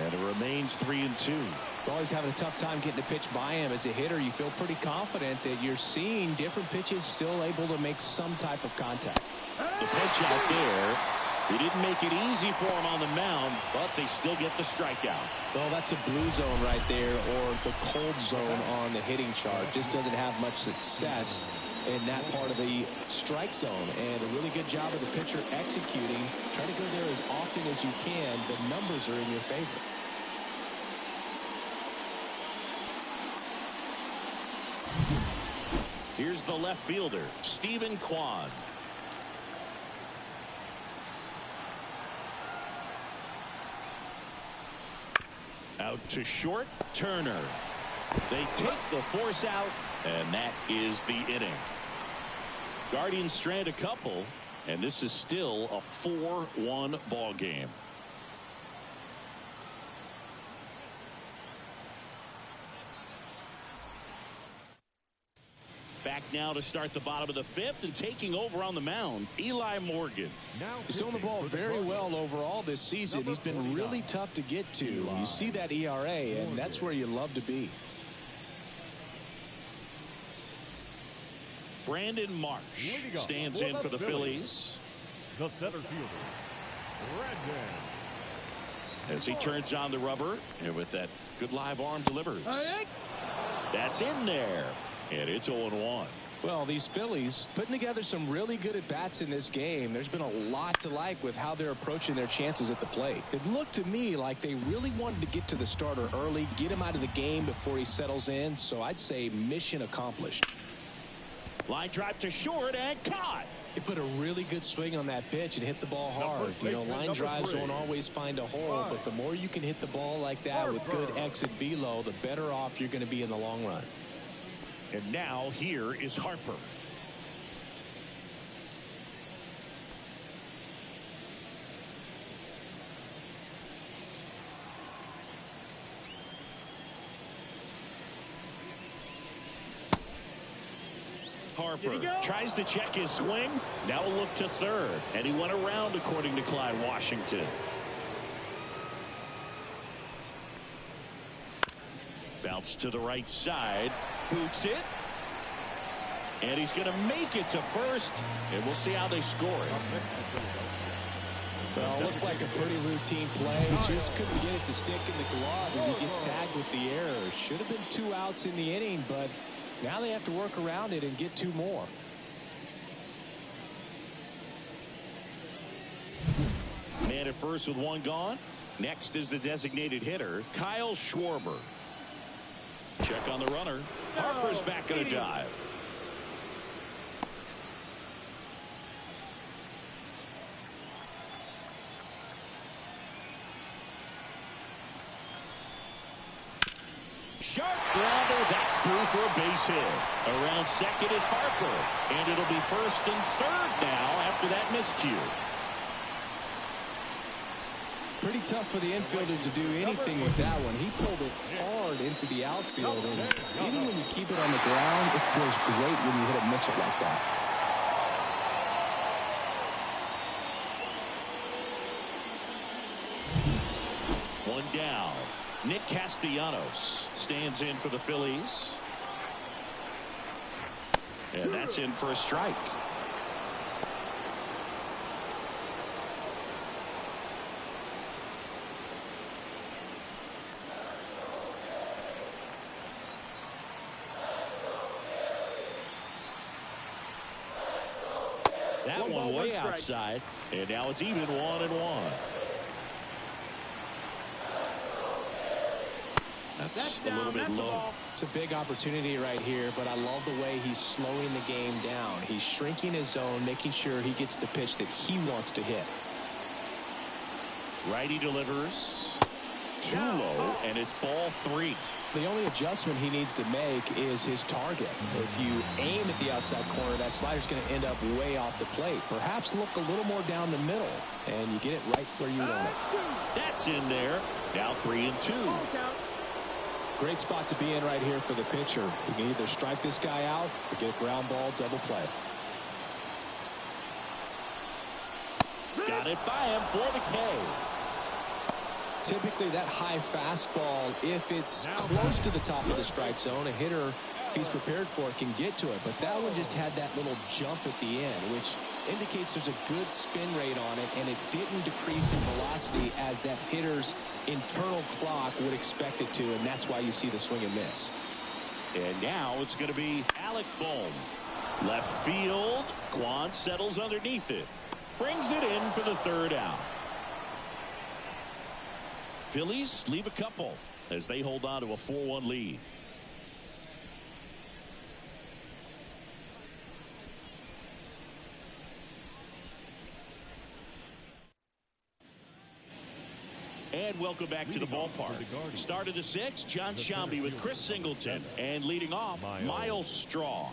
and it remains 3-2. You're always having a tough time getting a pitch by him. As a hitter, you feel pretty confident that you're seeing different pitches still able to make some type of contact. The pitch out there. He didn't make it easy for him on the mound, but they still get the strikeout. Well, that's a blue zone right there, or the cold zone on the hitting chart. Just doesn't have much success in that part of the strike zone. And a really good job of the pitcher executing. Try to go there as often as you can. The numbers are in your favor. Here's the left fielder, Stephen Kwan. Out to short, Turner. They take the force out, and that is the inning. Guardians strand a couple, and this is still a 4-1 ball game. Back now to start the bottom of the 5th, and taking over on the mound, Eli Morgan. He's throwing the ball very well overall this season. He's been really tough to get to. You see that ERA, and that's where you love to be. Brandon Marsh stands in for the Phillies. The center fielder, Brandon. As he turns on the rubber, and with that good live arm delivers. That's in there. And it's 0-1. Well, these Phillies putting together some really good at-bats in this game. There's been a lot to like with how they're approaching their chances at the plate. It looked to me like they really wanted to get to the starter early, get him out of the game before he settles in. So I'd say mission accomplished. Line drive to short and caught. He put a really good swing on that pitch and hit the ball hard. You know, line drives won't always find a hole, but the more you can hit the ball like that with good exit velo, the better off you're going to be in the long run. And now here is Harper. Harper tries to check his swing. Now a look to third. And he went around, according to Clyde Washington. Bounce to the right side. Boots it. And he's going to make it to first. And we'll see how they score it. Well, it looked like a pretty routine play. Just couldn't get it to stick in the glove as he gets tagged with the error. Should have been 2 outs in the inning, but now they have to work around it and get 2 more. Man at first with 1 gone. Next is the designated hitter, Kyle Schwarber. Check on the runner. Harper's back in a dive. Sharp grounder. That's through for a base hit. Around second is Harper. And it'll be first and third now after that miscue. Pretty tough for the infielder to do anything with that one. He pulled it hard into the outfield. And even when you keep it on the ground, it feels great when you hit a missile like that. One down. Nick Castellanos stands in for the Phillies. And that's in for a strike. That one way outside. And now it's even 1-1. That's a little bit low. It's a big opportunity right here, but I love the way he's slowing the game down. He's shrinking his zone, making sure he gets the pitch that he wants to hit. Righty delivers. Too low, and it's ball 3. The only adjustment he needs to make is his target. If you aim at the outside corner, that slider's going to end up way off the plate. Perhaps look a little more down the middle, and you get it right where you want it. That's in there. Now 3-2. Great spot to be in right here for the pitcher. You can either strike this guy out or get a ground ball double play. Got it by him for the K. Typically that high fastball, if it's close to the top of the strike zone, a hitter, if he's prepared for it, can get to it. But that one just had that little jump at the end, which indicates there's a good spin rate on it, and it didn't decrease in velocity as that hitter's internal clock would expect it to, and that's why you see the swing and miss. And now it's going to be Alec Bohm. Left field. Quan settles underneath it. Brings it in for the 3rd out. Phillies leave a couple as they hold on to a 4-1 lead. And welcome back to the ballpark. Start of the 6th, John Sciambi with Chris Singleton. And leading off, Miles Straw.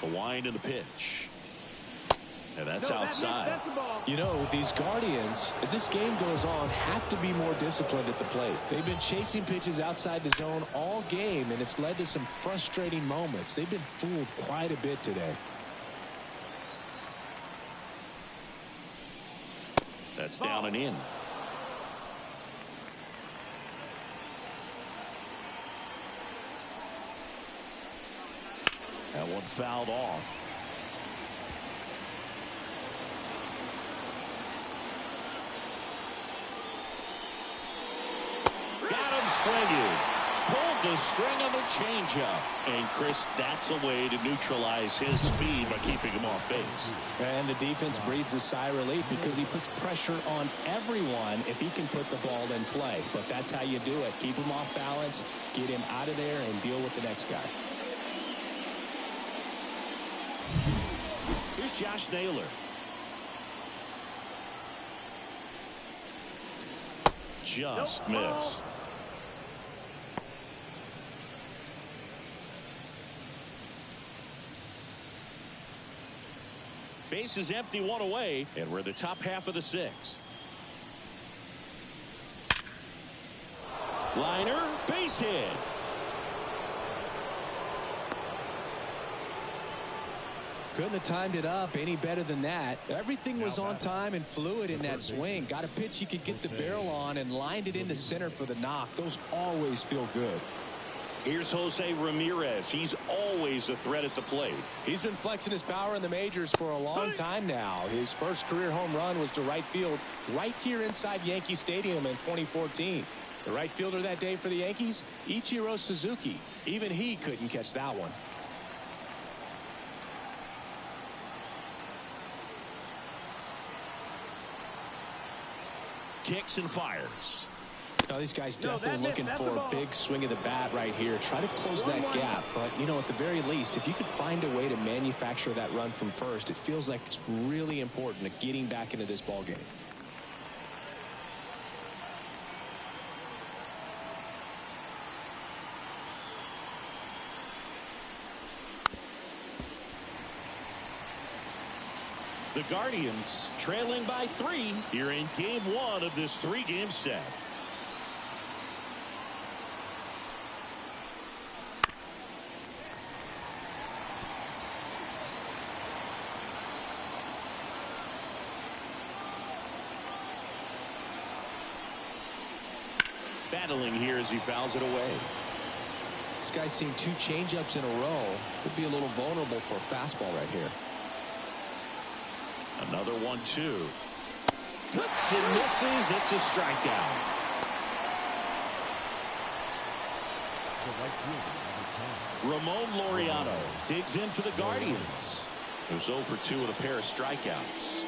The wind and the pitch. And that's outside. You know, these Guardians, as this game goes on, have to be more disciplined at the plate. They've been chasing pitches outside the zone all game, and it's led to some frustrating moments. They've been fooled quite a bit today. That's down and in. That one fouled off. swinging. Pulled the string on the changeup. And, Chris, that's a way to neutralize his speed by keeping him off base. And the defense breathes a sigh of relief because he puts pressure on everyone if he can put the ball in play. But that's how you do it. Keep him off balance, get him out of there, and deal with the next guy. Here's Josh Naylor. Just missed. Base is empty, one away, and we're in the top half of the sixth. Liner, base hit. Couldn't have timed it up any better than that. Everything was on time and fluid in that swing. Got a pitch he could get the barrel on and lined it into center for the knock. Those always feel good. Here's Jose Ramirez. He's always a threat at the plate. He's been flexing his power in the majors for a long time now. His first career home run was to right field right here inside Yankee Stadium in 2014. The right fielder that day for the Yankees, Ichiro Suzuki. Even he couldn't catch that one. Kicks and fires. Now, these guys definitely looking for a big swing of the bat right here. Try to close that gap. But, you know, at the very least, if you could find a way to manufacture that run from first, it feels like it's really important to getting back into this ball game. The Guardians trailing by 3 here in game 1 of this 3-game set. Battling here as he fouls it away. This guy's seen 2 changeups in a row. Could be a little vulnerable for a fastball right here. Another 1-2. Cuts and misses. It's a strikeout. Ramon Laureano digs in for the Guardians. Who's 0 for 2 with a pair of strikeouts.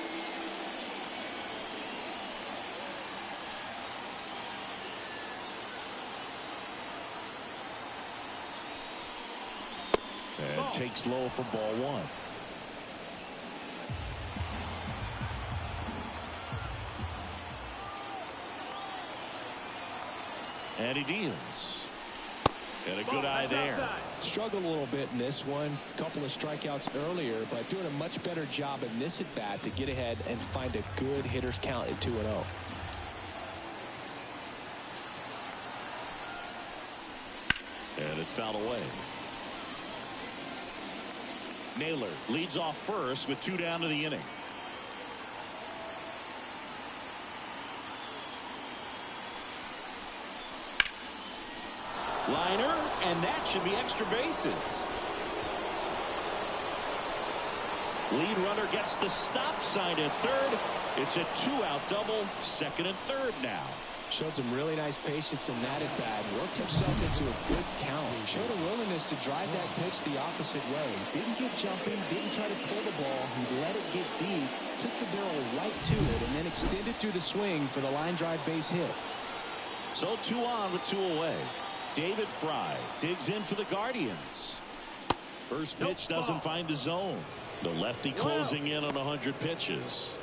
And takes low for ball 1. And he deals. And a good eye there. Struggled a little bit in this one. Couple of strikeouts earlier, but doing a much better job in this at bat to get ahead and find a good hitter's count at 2-0. And it's fouled away. Naylor leads off first with 2 down to the inning. Liner, and that should be extra bases. Lead runner gets the stop sign at third. It's a 2-out double, second and third now. Showed some really nice patience in that at bat. Worked himself into a good count. Showed a willingness to drive that pitch the opposite way. Didn't get jumping, didn't try to pull the ball. He let it get deep, took the barrel right to it, and then extended through the swing for the line drive base hit. So 2 on with 2 away. David Fry digs in for the Guardians. First pitch doesn't find the zone. The lefty closing in on 100 pitches.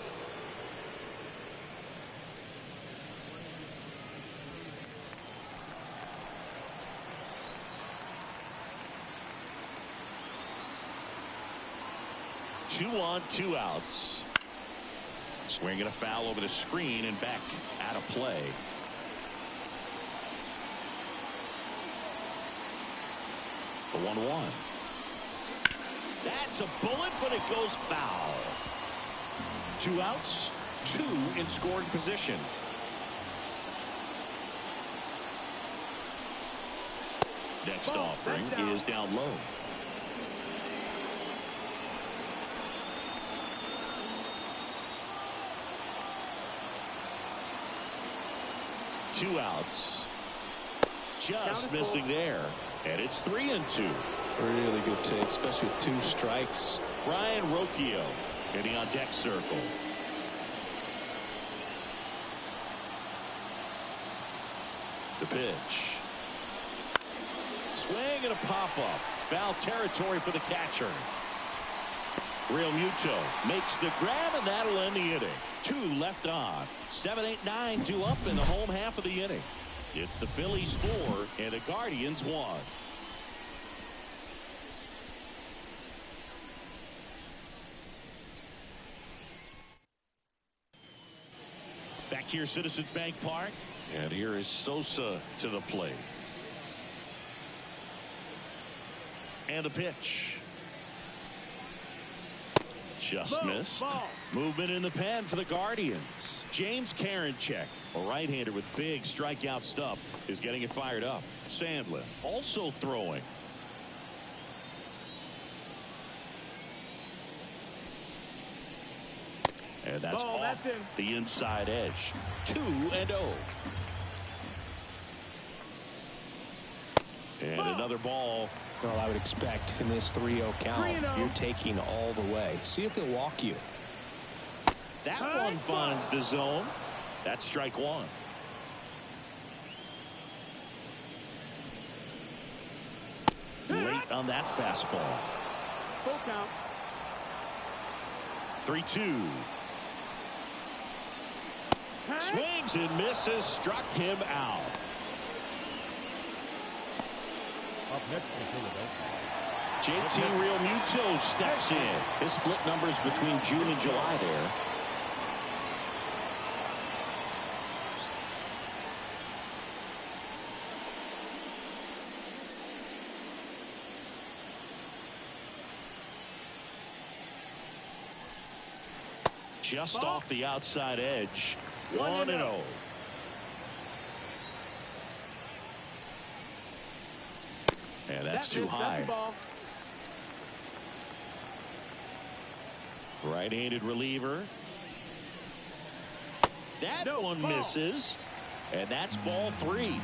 Two on, 2 outs. Swinging a foul over the screen and back out of play. The 1-1. That's a bullet, but it goes foul. 2 outs, 2 in scoring position. Next offering is down low. Two outs. just missing there. And it's 3-2. Really good take, especially with 2 strikes. Ryan Rocchio hitting on deck circle. The pitch. Swing and a pop-up. Foul territory for the catcher. Real Muto makes the grab, and that'll end the inning. 2 left on. 7, 8, 9 due up in the home half of the inning. It's the Phillies 4 and the Guardians 1. Back here, Citizens Bank Park. And here is Sosa to the plate. And the pitch. Just missed. Movement in the pen for the Guardians. James Karinchak, a right-hander with big strikeout stuff, is getting it fired up. Sandlin also throwing. And that's off the inside edge. 2-0. And another ball. Well, I would expect in this 3-0 count, you're taking all the way. See if they'll walk you. That one finds the zone. That's strike 1. Late on that fastball. Full count. 3-2. Swings and misses. Struck him out. Up next for Philadelphia. JT Real Muto steps in. His split numbers between June and July there. Just off the outside edge. 1-0. And that's too high. Right-handed reliever. That one misses. And that's ball 3.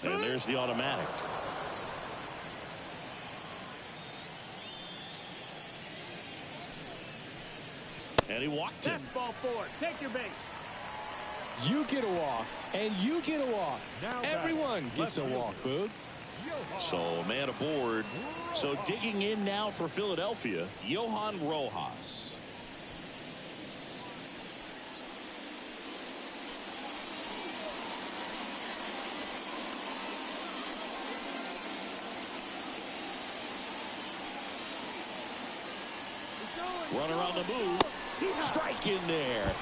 And there's the automatic. And he walked him. That's ball 4. Take your base. You get a walk, and you get a walk. Now everyone gets a walk, Boog. So man aboard. So digging in now for Philadelphia, Johan Rojas. Runner on the move. Strike in there.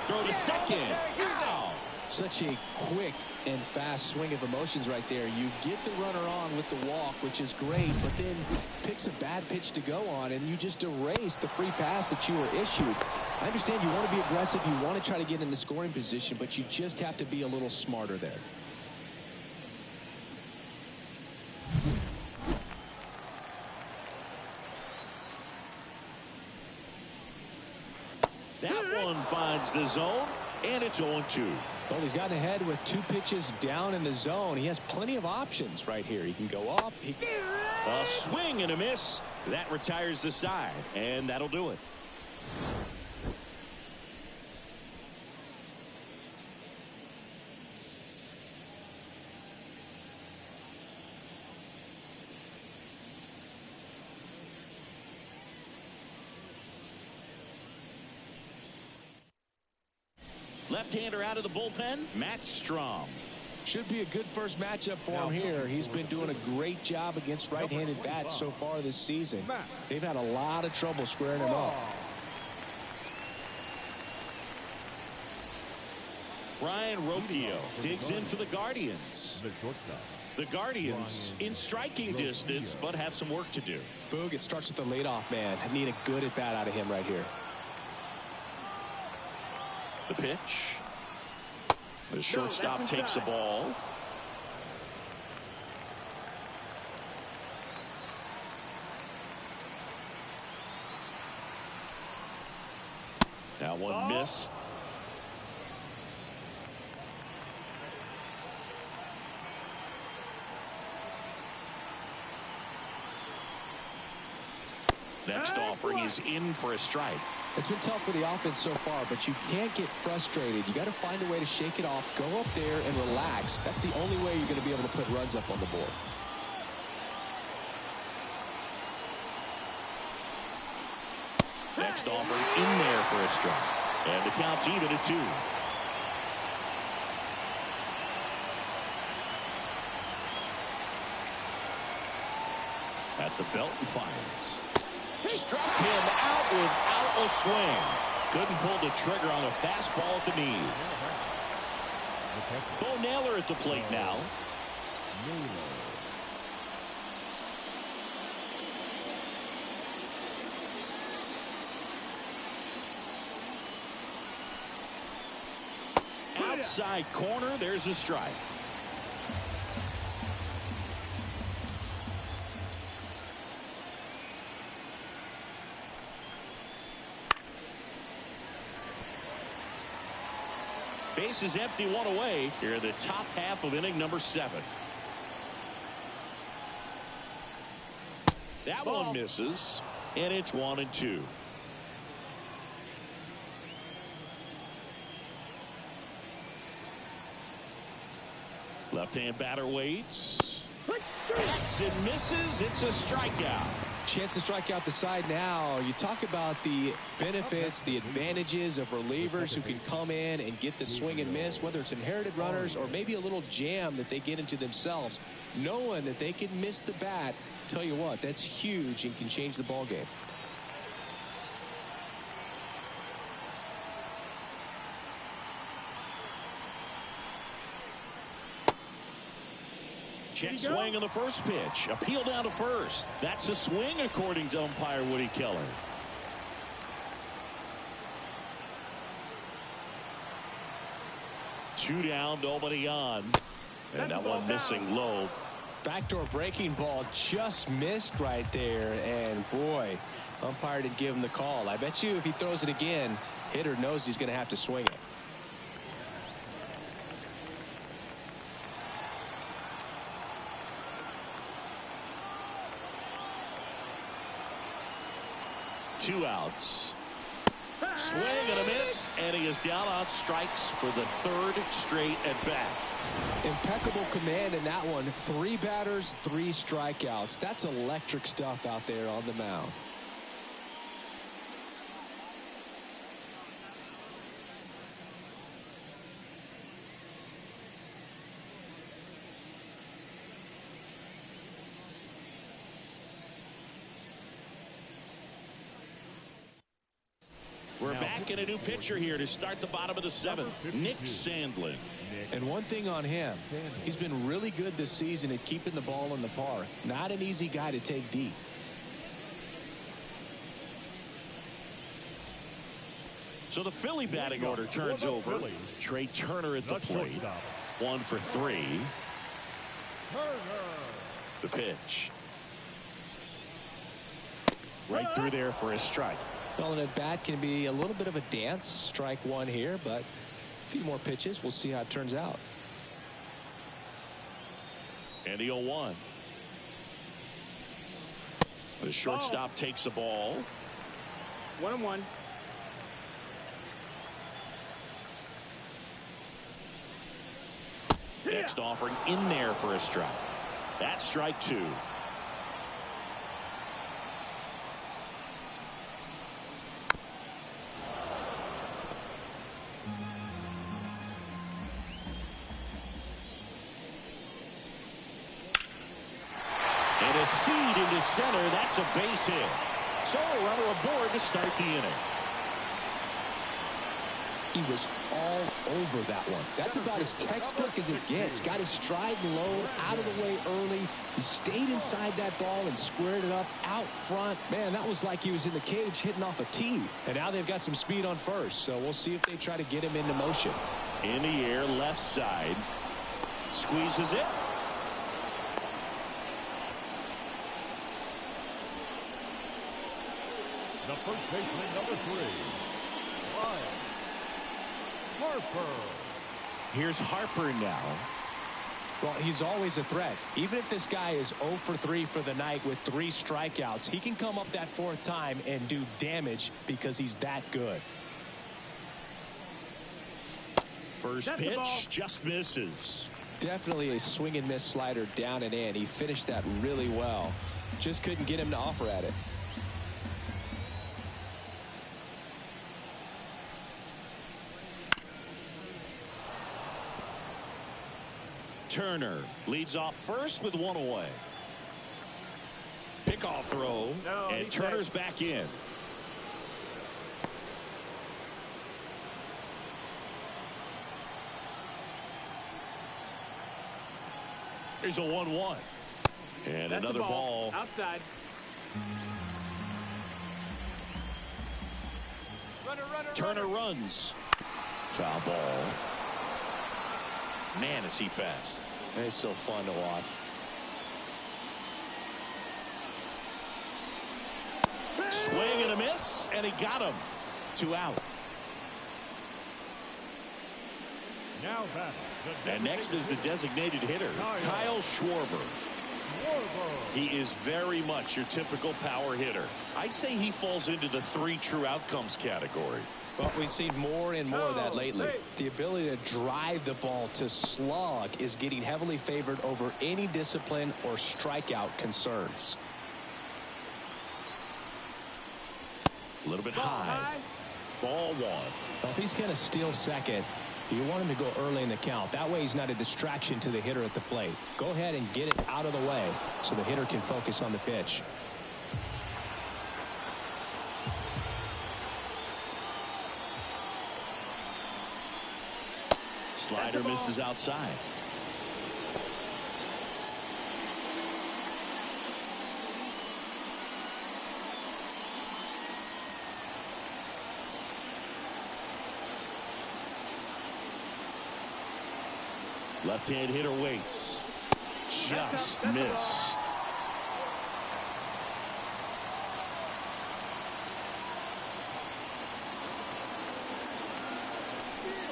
Throw to second. Ow. Such a quick and fast swing of emotions right there. You get the runner on with the walk, which is great, but then picks a bad pitch to go on, and you just erase the free pass that you were issued. I understand you want to be aggressive. You want to try to get in the scoring position, but you just have to be a little smarter there. That one finds the zone, and it's 0-2. Well, he's gotten ahead with 2 pitches down in the zone. He has plenty of options right here. He can go up. A swing and a miss. That retires the side, and that'll do it. Left-hander out of the bullpen, Matt Strom. Should be a good first matchup for him here. He's been doing a great job against right-handed bats so far this season. They've had a lot of trouble squaring him up. Ryan Rocchio digs in for the Guardians. The shortstop. The Guardians in striking distance, but have some work to do. Boog, it starts with the leadoff man. I need a good at-bat out of him right here. The pitch. The shortstop takes the ball. That one missed. Next offering is in for a strike. It's been tough for the offense so far, but you can't get frustrated. You got to find a way to shake it off, go up there and relax. That's the only way you're going to be able to put runs up on the board. Next offer in there for a strike. And the count's even at 2. At the belt and fires. Struck him out without a swing. Couldn't pull the trigger on a fastball at the knees. Bo Naylor at the plate now. Outside corner, there's a strike. Base is empty, 1 away here in the top half of inning number 7. That one misses, and it's 1-2. Left-hand batter waits. Bats and misses. It's a strikeout. Chance to strike out the side now. You talk about the benefits, the advantages of relievers who can come in and get the swing and miss, whether it's inherited runners or maybe a little jam that they get into themselves. Knowing that they can miss the bat, tell you what, that's huge and can change the ball game. Check swing on the first pitch. Appeal down to first. That's a swing according to umpire Woody Keller. Two down, nobody on. And that one missing low. Backdoor breaking ball just missed right there. And boy, umpire didn't give him the call. I bet you if he throws it again, hitter knows he's going to have to swing it. Two outs. Swing and a miss, and he is down on strikes for the 3rd straight at bat. Impeccable command in that one. 3 batters, 3 strikeouts. That's electric stuff out there on the mound. We're back in a new pitcher here to start the bottom of the 7th. Nick Sandlin. And one thing on him, he's been really good this season at keeping the ball in the park. Not an easy guy to take deep. So the Philly batting order turns over. Trey Turner at the plate. 1 for 3. The pitch. Right through there for a strike. Well, an at-bat can be a little bit of a dance. Strike 1 here, but a few more pitches. We'll see how it turns out. And the 0-1. The shortstop takes the ball. 1-1. Next offering in there for a strike. That's strike 2. And a seed into center. That's a base hit. So a runner aboard to start the inning. He was all over that one. That's about as textbook as it gets. Got his stride and load out of the way early. He stayed inside that ball and squared it up out front. Man, that was like he was in the cage hitting off a tee. And now they've got some speed on first, so we'll see if they try to get him into motion. In the air, left side. Squeezes it. The first baseman, number 3, Harper. Here's Harper now. Well, he's always a threat. Even if this guy is 0 for 3 for the night with 3 strikeouts, he can come up that 4th time and do damage because he's that good. First pitch just misses. Definitely a swing and miss slider down and in. He finished that really well. Just couldn't get him to offer at it. Turner leads off first with 1 away. Pickoff throw, and Turner's back in. Here's a 1-1. And that's another ball. Outside. Turner runs. Foul ball. Man, is he fast. It's so fun to watch. Swing and a miss, and he got him. 2 out. Now back. And next is the designated hitter, Kyle Schwarber. He is very much your typical power hitter. I'd say he falls into the 3 true outcomes category. Well, we've seen more and more of that lately. The ability to drive the ball to slug is getting heavily favored over any discipline or strikeout concerns. A little bit high. Ball 1. Well, if he's going to steal second, you want him to go early in the count. That way he's not a distraction to the hitter at the plate. Go ahead and get it out of the way so the hitter can focus on the pitch. Slider misses outside. Left-hand hitter waits. Just missed.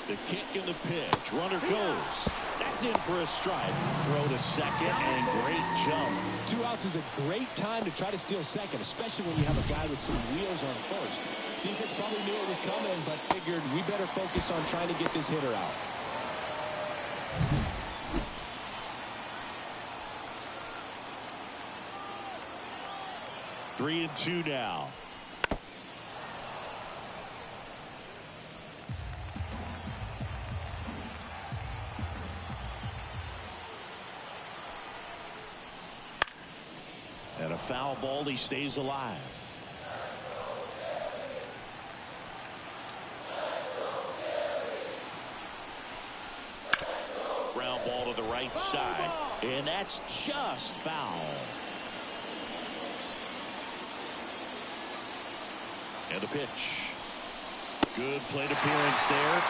The kick and the pitch. Runner goes. That's in for a strike. Throw to second and great jump. 2 outs is a great time to try to steal second, especially when you have a guy with some wheels on first. Defense probably knew it was coming, but figured we better focus on trying to get this hitter out. Three and 2 now. And a foul ball, he stays alive. Ground ball to the right side, and that's just foul. And a pitch. Good plate appearance there.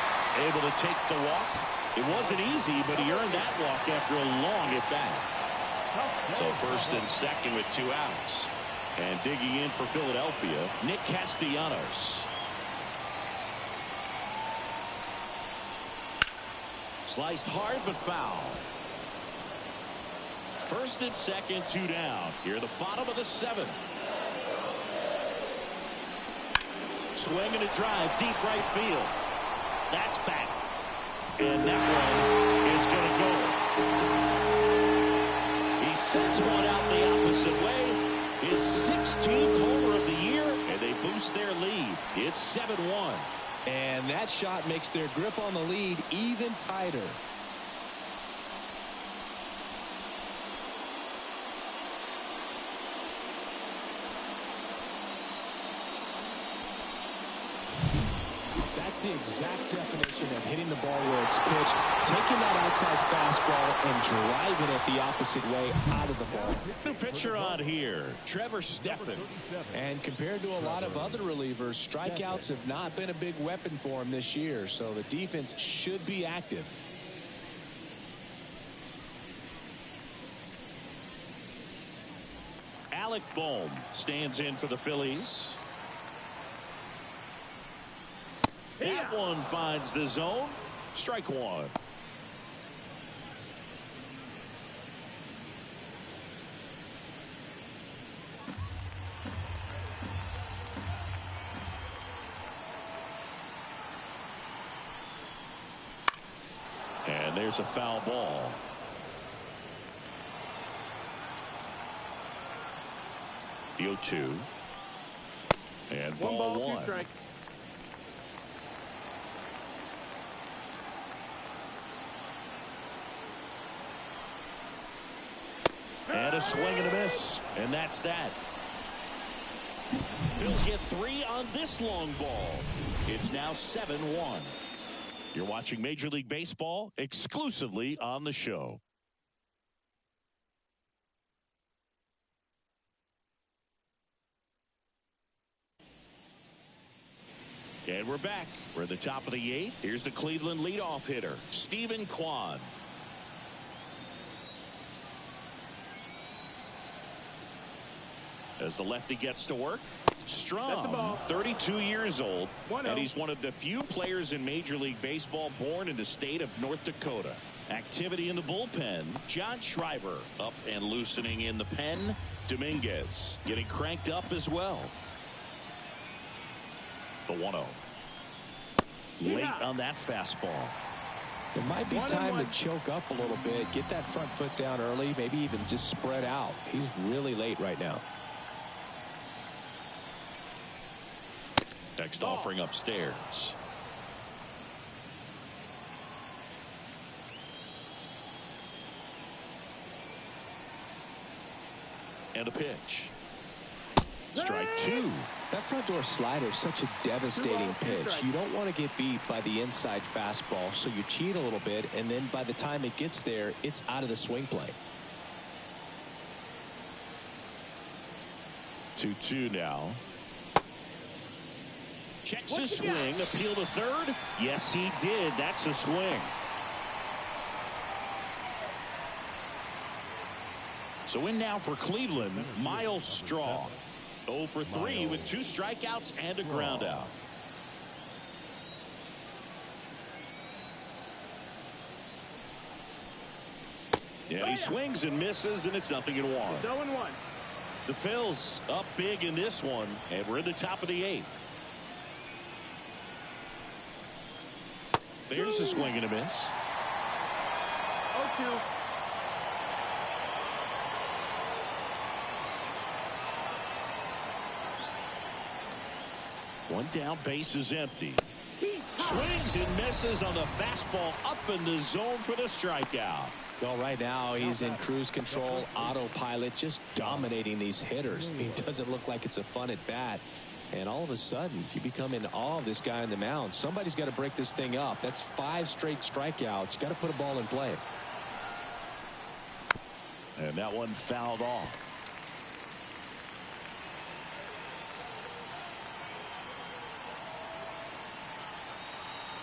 Able to take the walk. It wasn't easy, but he earned that walk after a long at bat. So first and second with 2 outs. And digging in for Philadelphia, Nick Castellanos. Sliced hard but foul. First and second, 2 down. Here at the bottom of the 7th. Swing and a drive, deep right field. That's back. And that one is going to go. He sends one out the opposite way. His 16th homer of the year, and they boost their lead. It's 7-1. And that shot makes their grip on the lead even tighter. That's the exact definition of hitting the ball where it's pitched, taking that outside fastball and driving it the opposite way out of the ball. New pitcher on here, Trevor Stephan. And compared to a lot of other relievers, strikeouts have not been a big weapon for him this year, so the defense should be active. Alec Bohm stands in for the Phillies. That one finds the zone. Strike 1. And there's a foul ball. The 0-2. And ball one. 2 strikes. And a swing and a miss. And that's that. Phillies get 3 on this long ball. It's now 7-1. You're watching Major League Baseball exclusively on the show. And we're back. We're at the top of the 8th. Here's the Cleveland leadoff hitter, Stephen Kwan. As the lefty gets to work, strong, 32 years old, and he's one of the few players in Major League Baseball born in the state of North Dakota. Activity in the bullpen. John Schreiber up and loosening in the pen. Dominguez getting cranked up as well. The 1-0. Late on that fastball. It might be time to choke up a little bit, get that front foot down early, maybe even just spread out. He's really late right now. Next offering upstairs. And a pitch. Strike 2. That front door slider is such a devastating pitch. You don't want to get beat by the inside fastball, so you cheat a little bit, and then by the time it gets there, it's out of the swing plane. 2-2 now. Checks his swing. Appeal to third. Yes, he did. That's a swing. So in now for Cleveland, Miles Straw. 0 for 3 with 2 strikeouts and a ground out. Yeah, he swings and misses, and it's 0-1. 0-1. The Phils up big in this one, and we're in the top of the 8th. There's a swing and a miss. 0-2. One down, base is empty. Swings and misses on the fastball up in the zone for the strikeout. Well, right now he's in cruise control, autopilot, just dominating these hitters. He doesn't look like it's a fun at bat. And all of a sudden, you become in awe of this guy on the mound. Somebody's got to break this thing up. That's 5 straight strikeouts. Got to put a ball in play. And that one fouled off.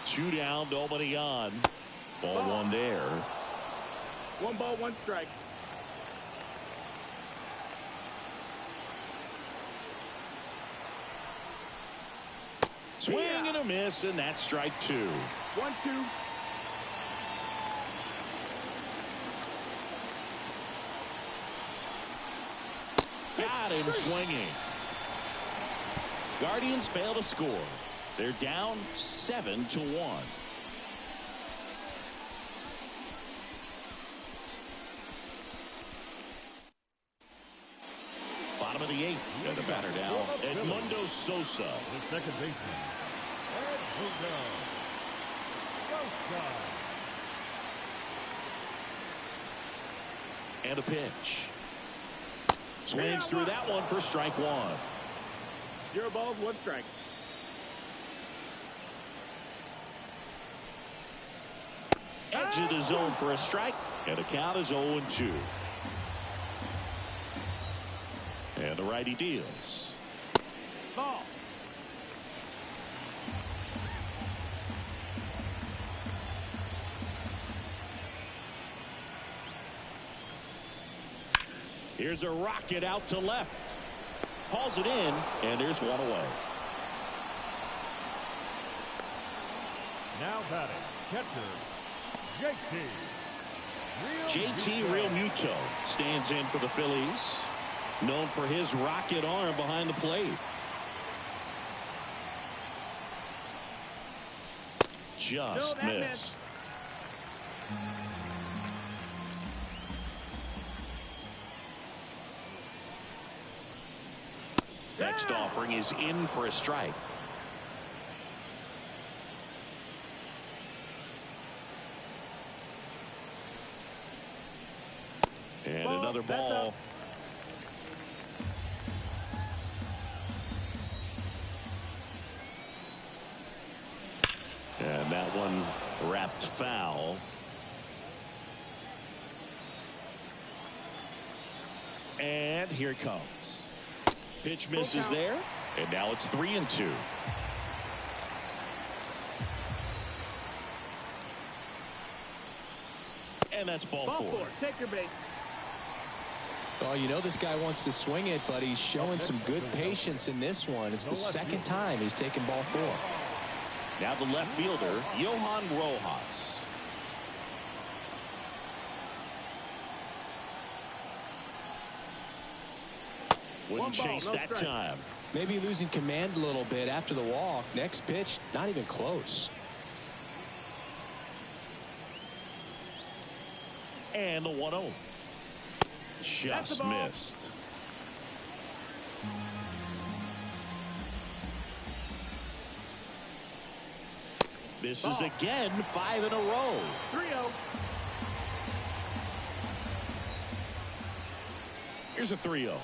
Two down, nobody on. Ball 1 there. 1 ball, 1 strike. Swing and a miss, and that's strike 2. 1-2. Got him swinging. Guardians fail to score. They're down 7-1. Bottom of the 8th, and the batter now, Edmundo Sosa. The second baseman, Edmundo Sosa. And a pitch. Swings through that one for strike 1. 0 balls, 1 strike. Edge of the zone for a strike, and the count is 0-2. And the righty deals. Ball. Here's a rocket out to left. Hauls it in, and there's 1 away. Now batting, catcher, JT Realmuto stands in for the Phillies. Known for his rocket arm behind the plate. Just missed. Next offering is in for a strike. And another ball. And that one wrapped foul. And here it comes. Pitch misses there. And now it's 3-2. And that's ball four. Take your base. Well, you know this guy wants to swing it, but he's showing some good patience in this one. It's the second time he's taken ball four. Now the left fielder, Johan Rojas. Wouldn't chase that time. Maybe losing command a little bit after the walk. Next pitch, not even close. And the 1-0. Just missed. This is again 5 in a row. 3-0. Here's a 3-0.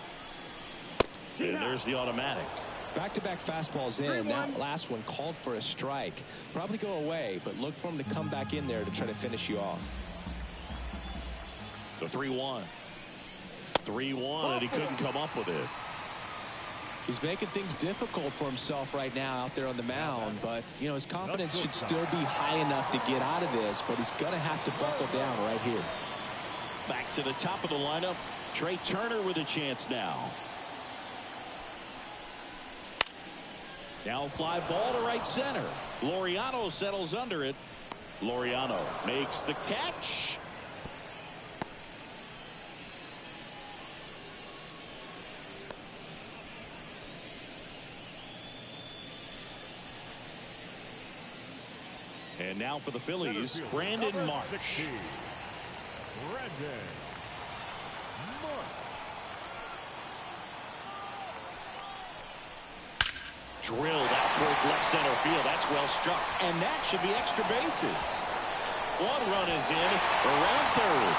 And there's the automatic. Back-to-back fastballs in. That last one called for a strike. Probably go away, but look for him to come back in there to try to finish you off. The 3-1. 3-1, and he couldn't come up with it. He's making things difficult for himself right now out there on the mound, but you know his confidence should still be high enough to get out of this, but he's going to have to buckle down right here. Back to the top of the lineup, Trey Turner with a chance now. Now a fly ball to right center. Laureano settles under it. Laureano makes the catch. And now for the Phillies, Brandon Marsh. Drilled out towards left center field. That's well struck. And that should be extra bases. One run is in. Around third.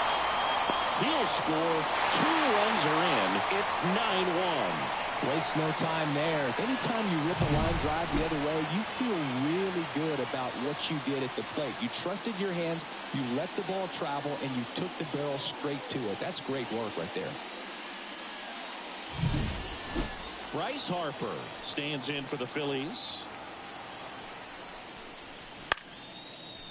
He'll score. 2 runs are in. It's 9-1. Waste no time there. Anytime you rip a line drive the other way, you feel really good about what you did at the plate. You trusted your hands, you let the ball travel, and you took the barrel straight to it. That's great work right there. Bryce Harper stands in for the Phillies.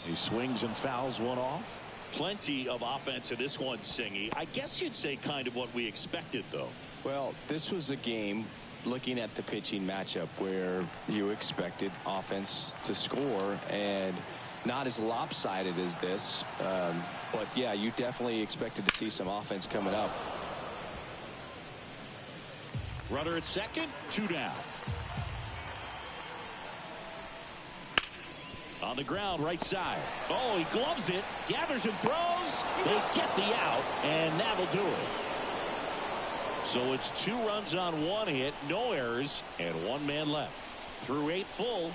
He swings and fouls one off. Plenty of offense in this one, Singy. I guess you'd say kind of what we expected, though. Well, this was a game, looking at the pitching matchup, where you expected offense to score, and not as lopsided as this. But, yeah, you definitely expected to see some offense coming up. Runner at second, 2 down. On the ground, right side. Oh, he gloves it, gathers and throws. They get the out, and that'll do it. So it's 2 runs on 1 hit, no errors, and 1 man left. Through 8 full,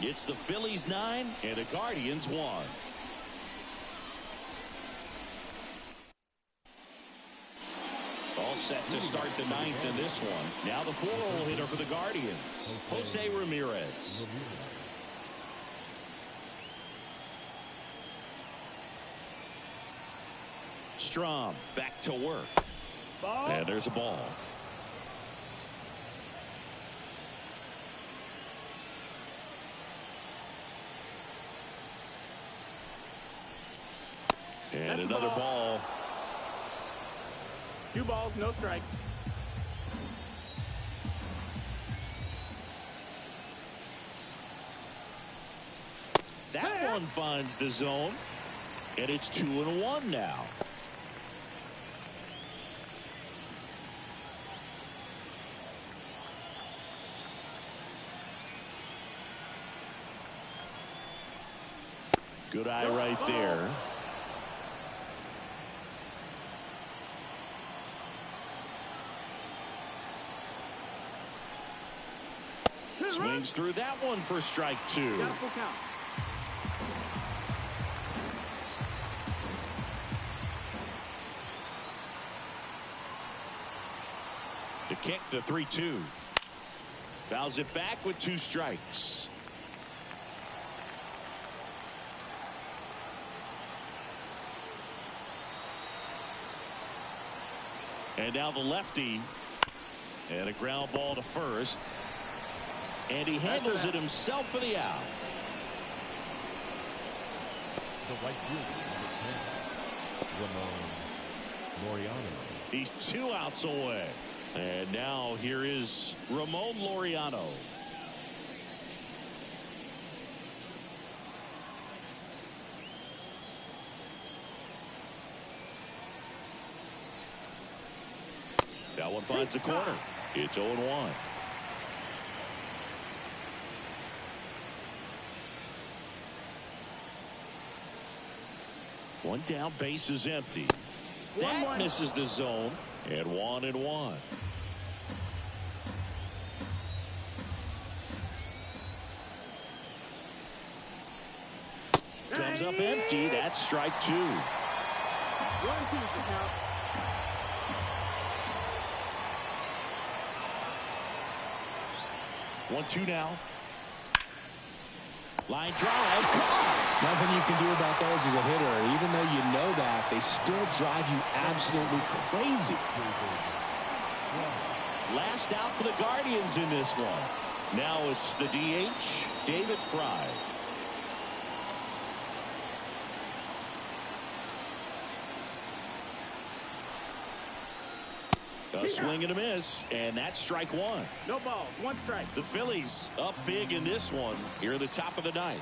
it's the Phillies 9 and the Guardians 1. All set to start the 9th in this one. Now the 4-hole hitter for the Guardians, Jose Ramirez. Strom back to work. And there's a ball. And another ball. 2 balls, no strikes. That one finds the zone. And it's 2-1 now. Good eye right there. Swings through that one for strike 2. Got a full count. The kick, the 3-2. Fouls it back with 2 strikes. And now the lefty. And a ground ball to first. And he handles it himself for the out. The right fielder, number 10, Ramon Laureano. He's 2 outs away. And now here is Ramon Laureano. That one finds the corner. It's 0-1. One down, base is empty. That misses the zone. And 1-1. Comes up empty. That's strike 2. 1-2 to count. One, 2 now. Line drive. Nothing you can do about those as a hitter. Even though you know that, they still drive you absolutely crazy. Last out for the Guardians in this one. Now it's the DH, David Fry. A swing and a miss, and that's strike 1. No balls, 1 strike. The Phillies up big in this one here at the top of the 9th.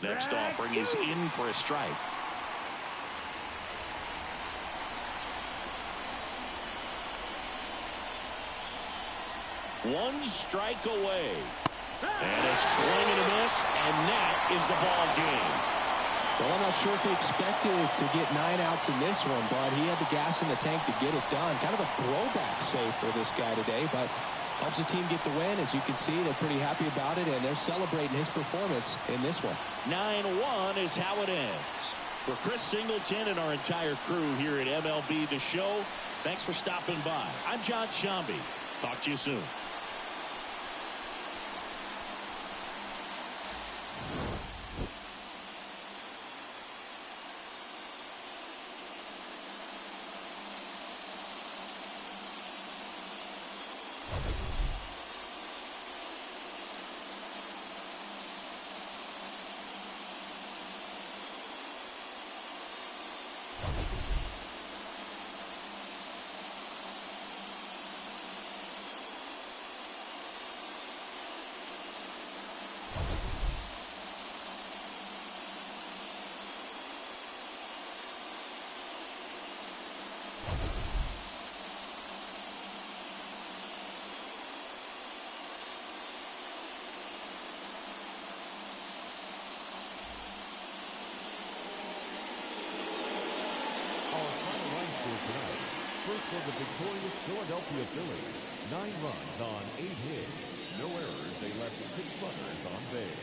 Next offering is in for a strike. One strike away. And a swing and a miss, and that is the ball game. Well, I'm not sure if he expected to get 9 outs in this one, but he had the gas in the tank to get it done. Kind of a throwback save for this guy today, but helps the team get the win. As you can see, they're pretty happy about it, and they're celebrating his performance in this one. 9-1 is how it ends. For Chris Singleton and our entire crew here at MLB The Show, thanks for stopping by. I'm John Shambi. Talk to you soon. First for the victorious Philadelphia Phillies. 9 runs on 8 hits. No errors. They left 6 runners on base.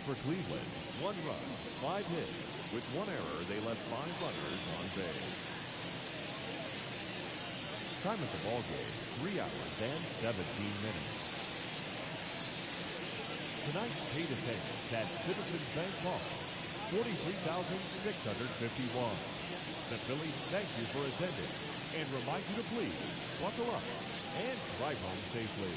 For Cleveland, 1 run, 5 hits. With 1 error, they left 5 runners on base. Time at the ballgame, 3 hours and 17 minutes. Tonight's paid attendance at Citizens Bank Park, 43,651. The Phillies thank you for attending and remind you to please buckle up and drive home safely.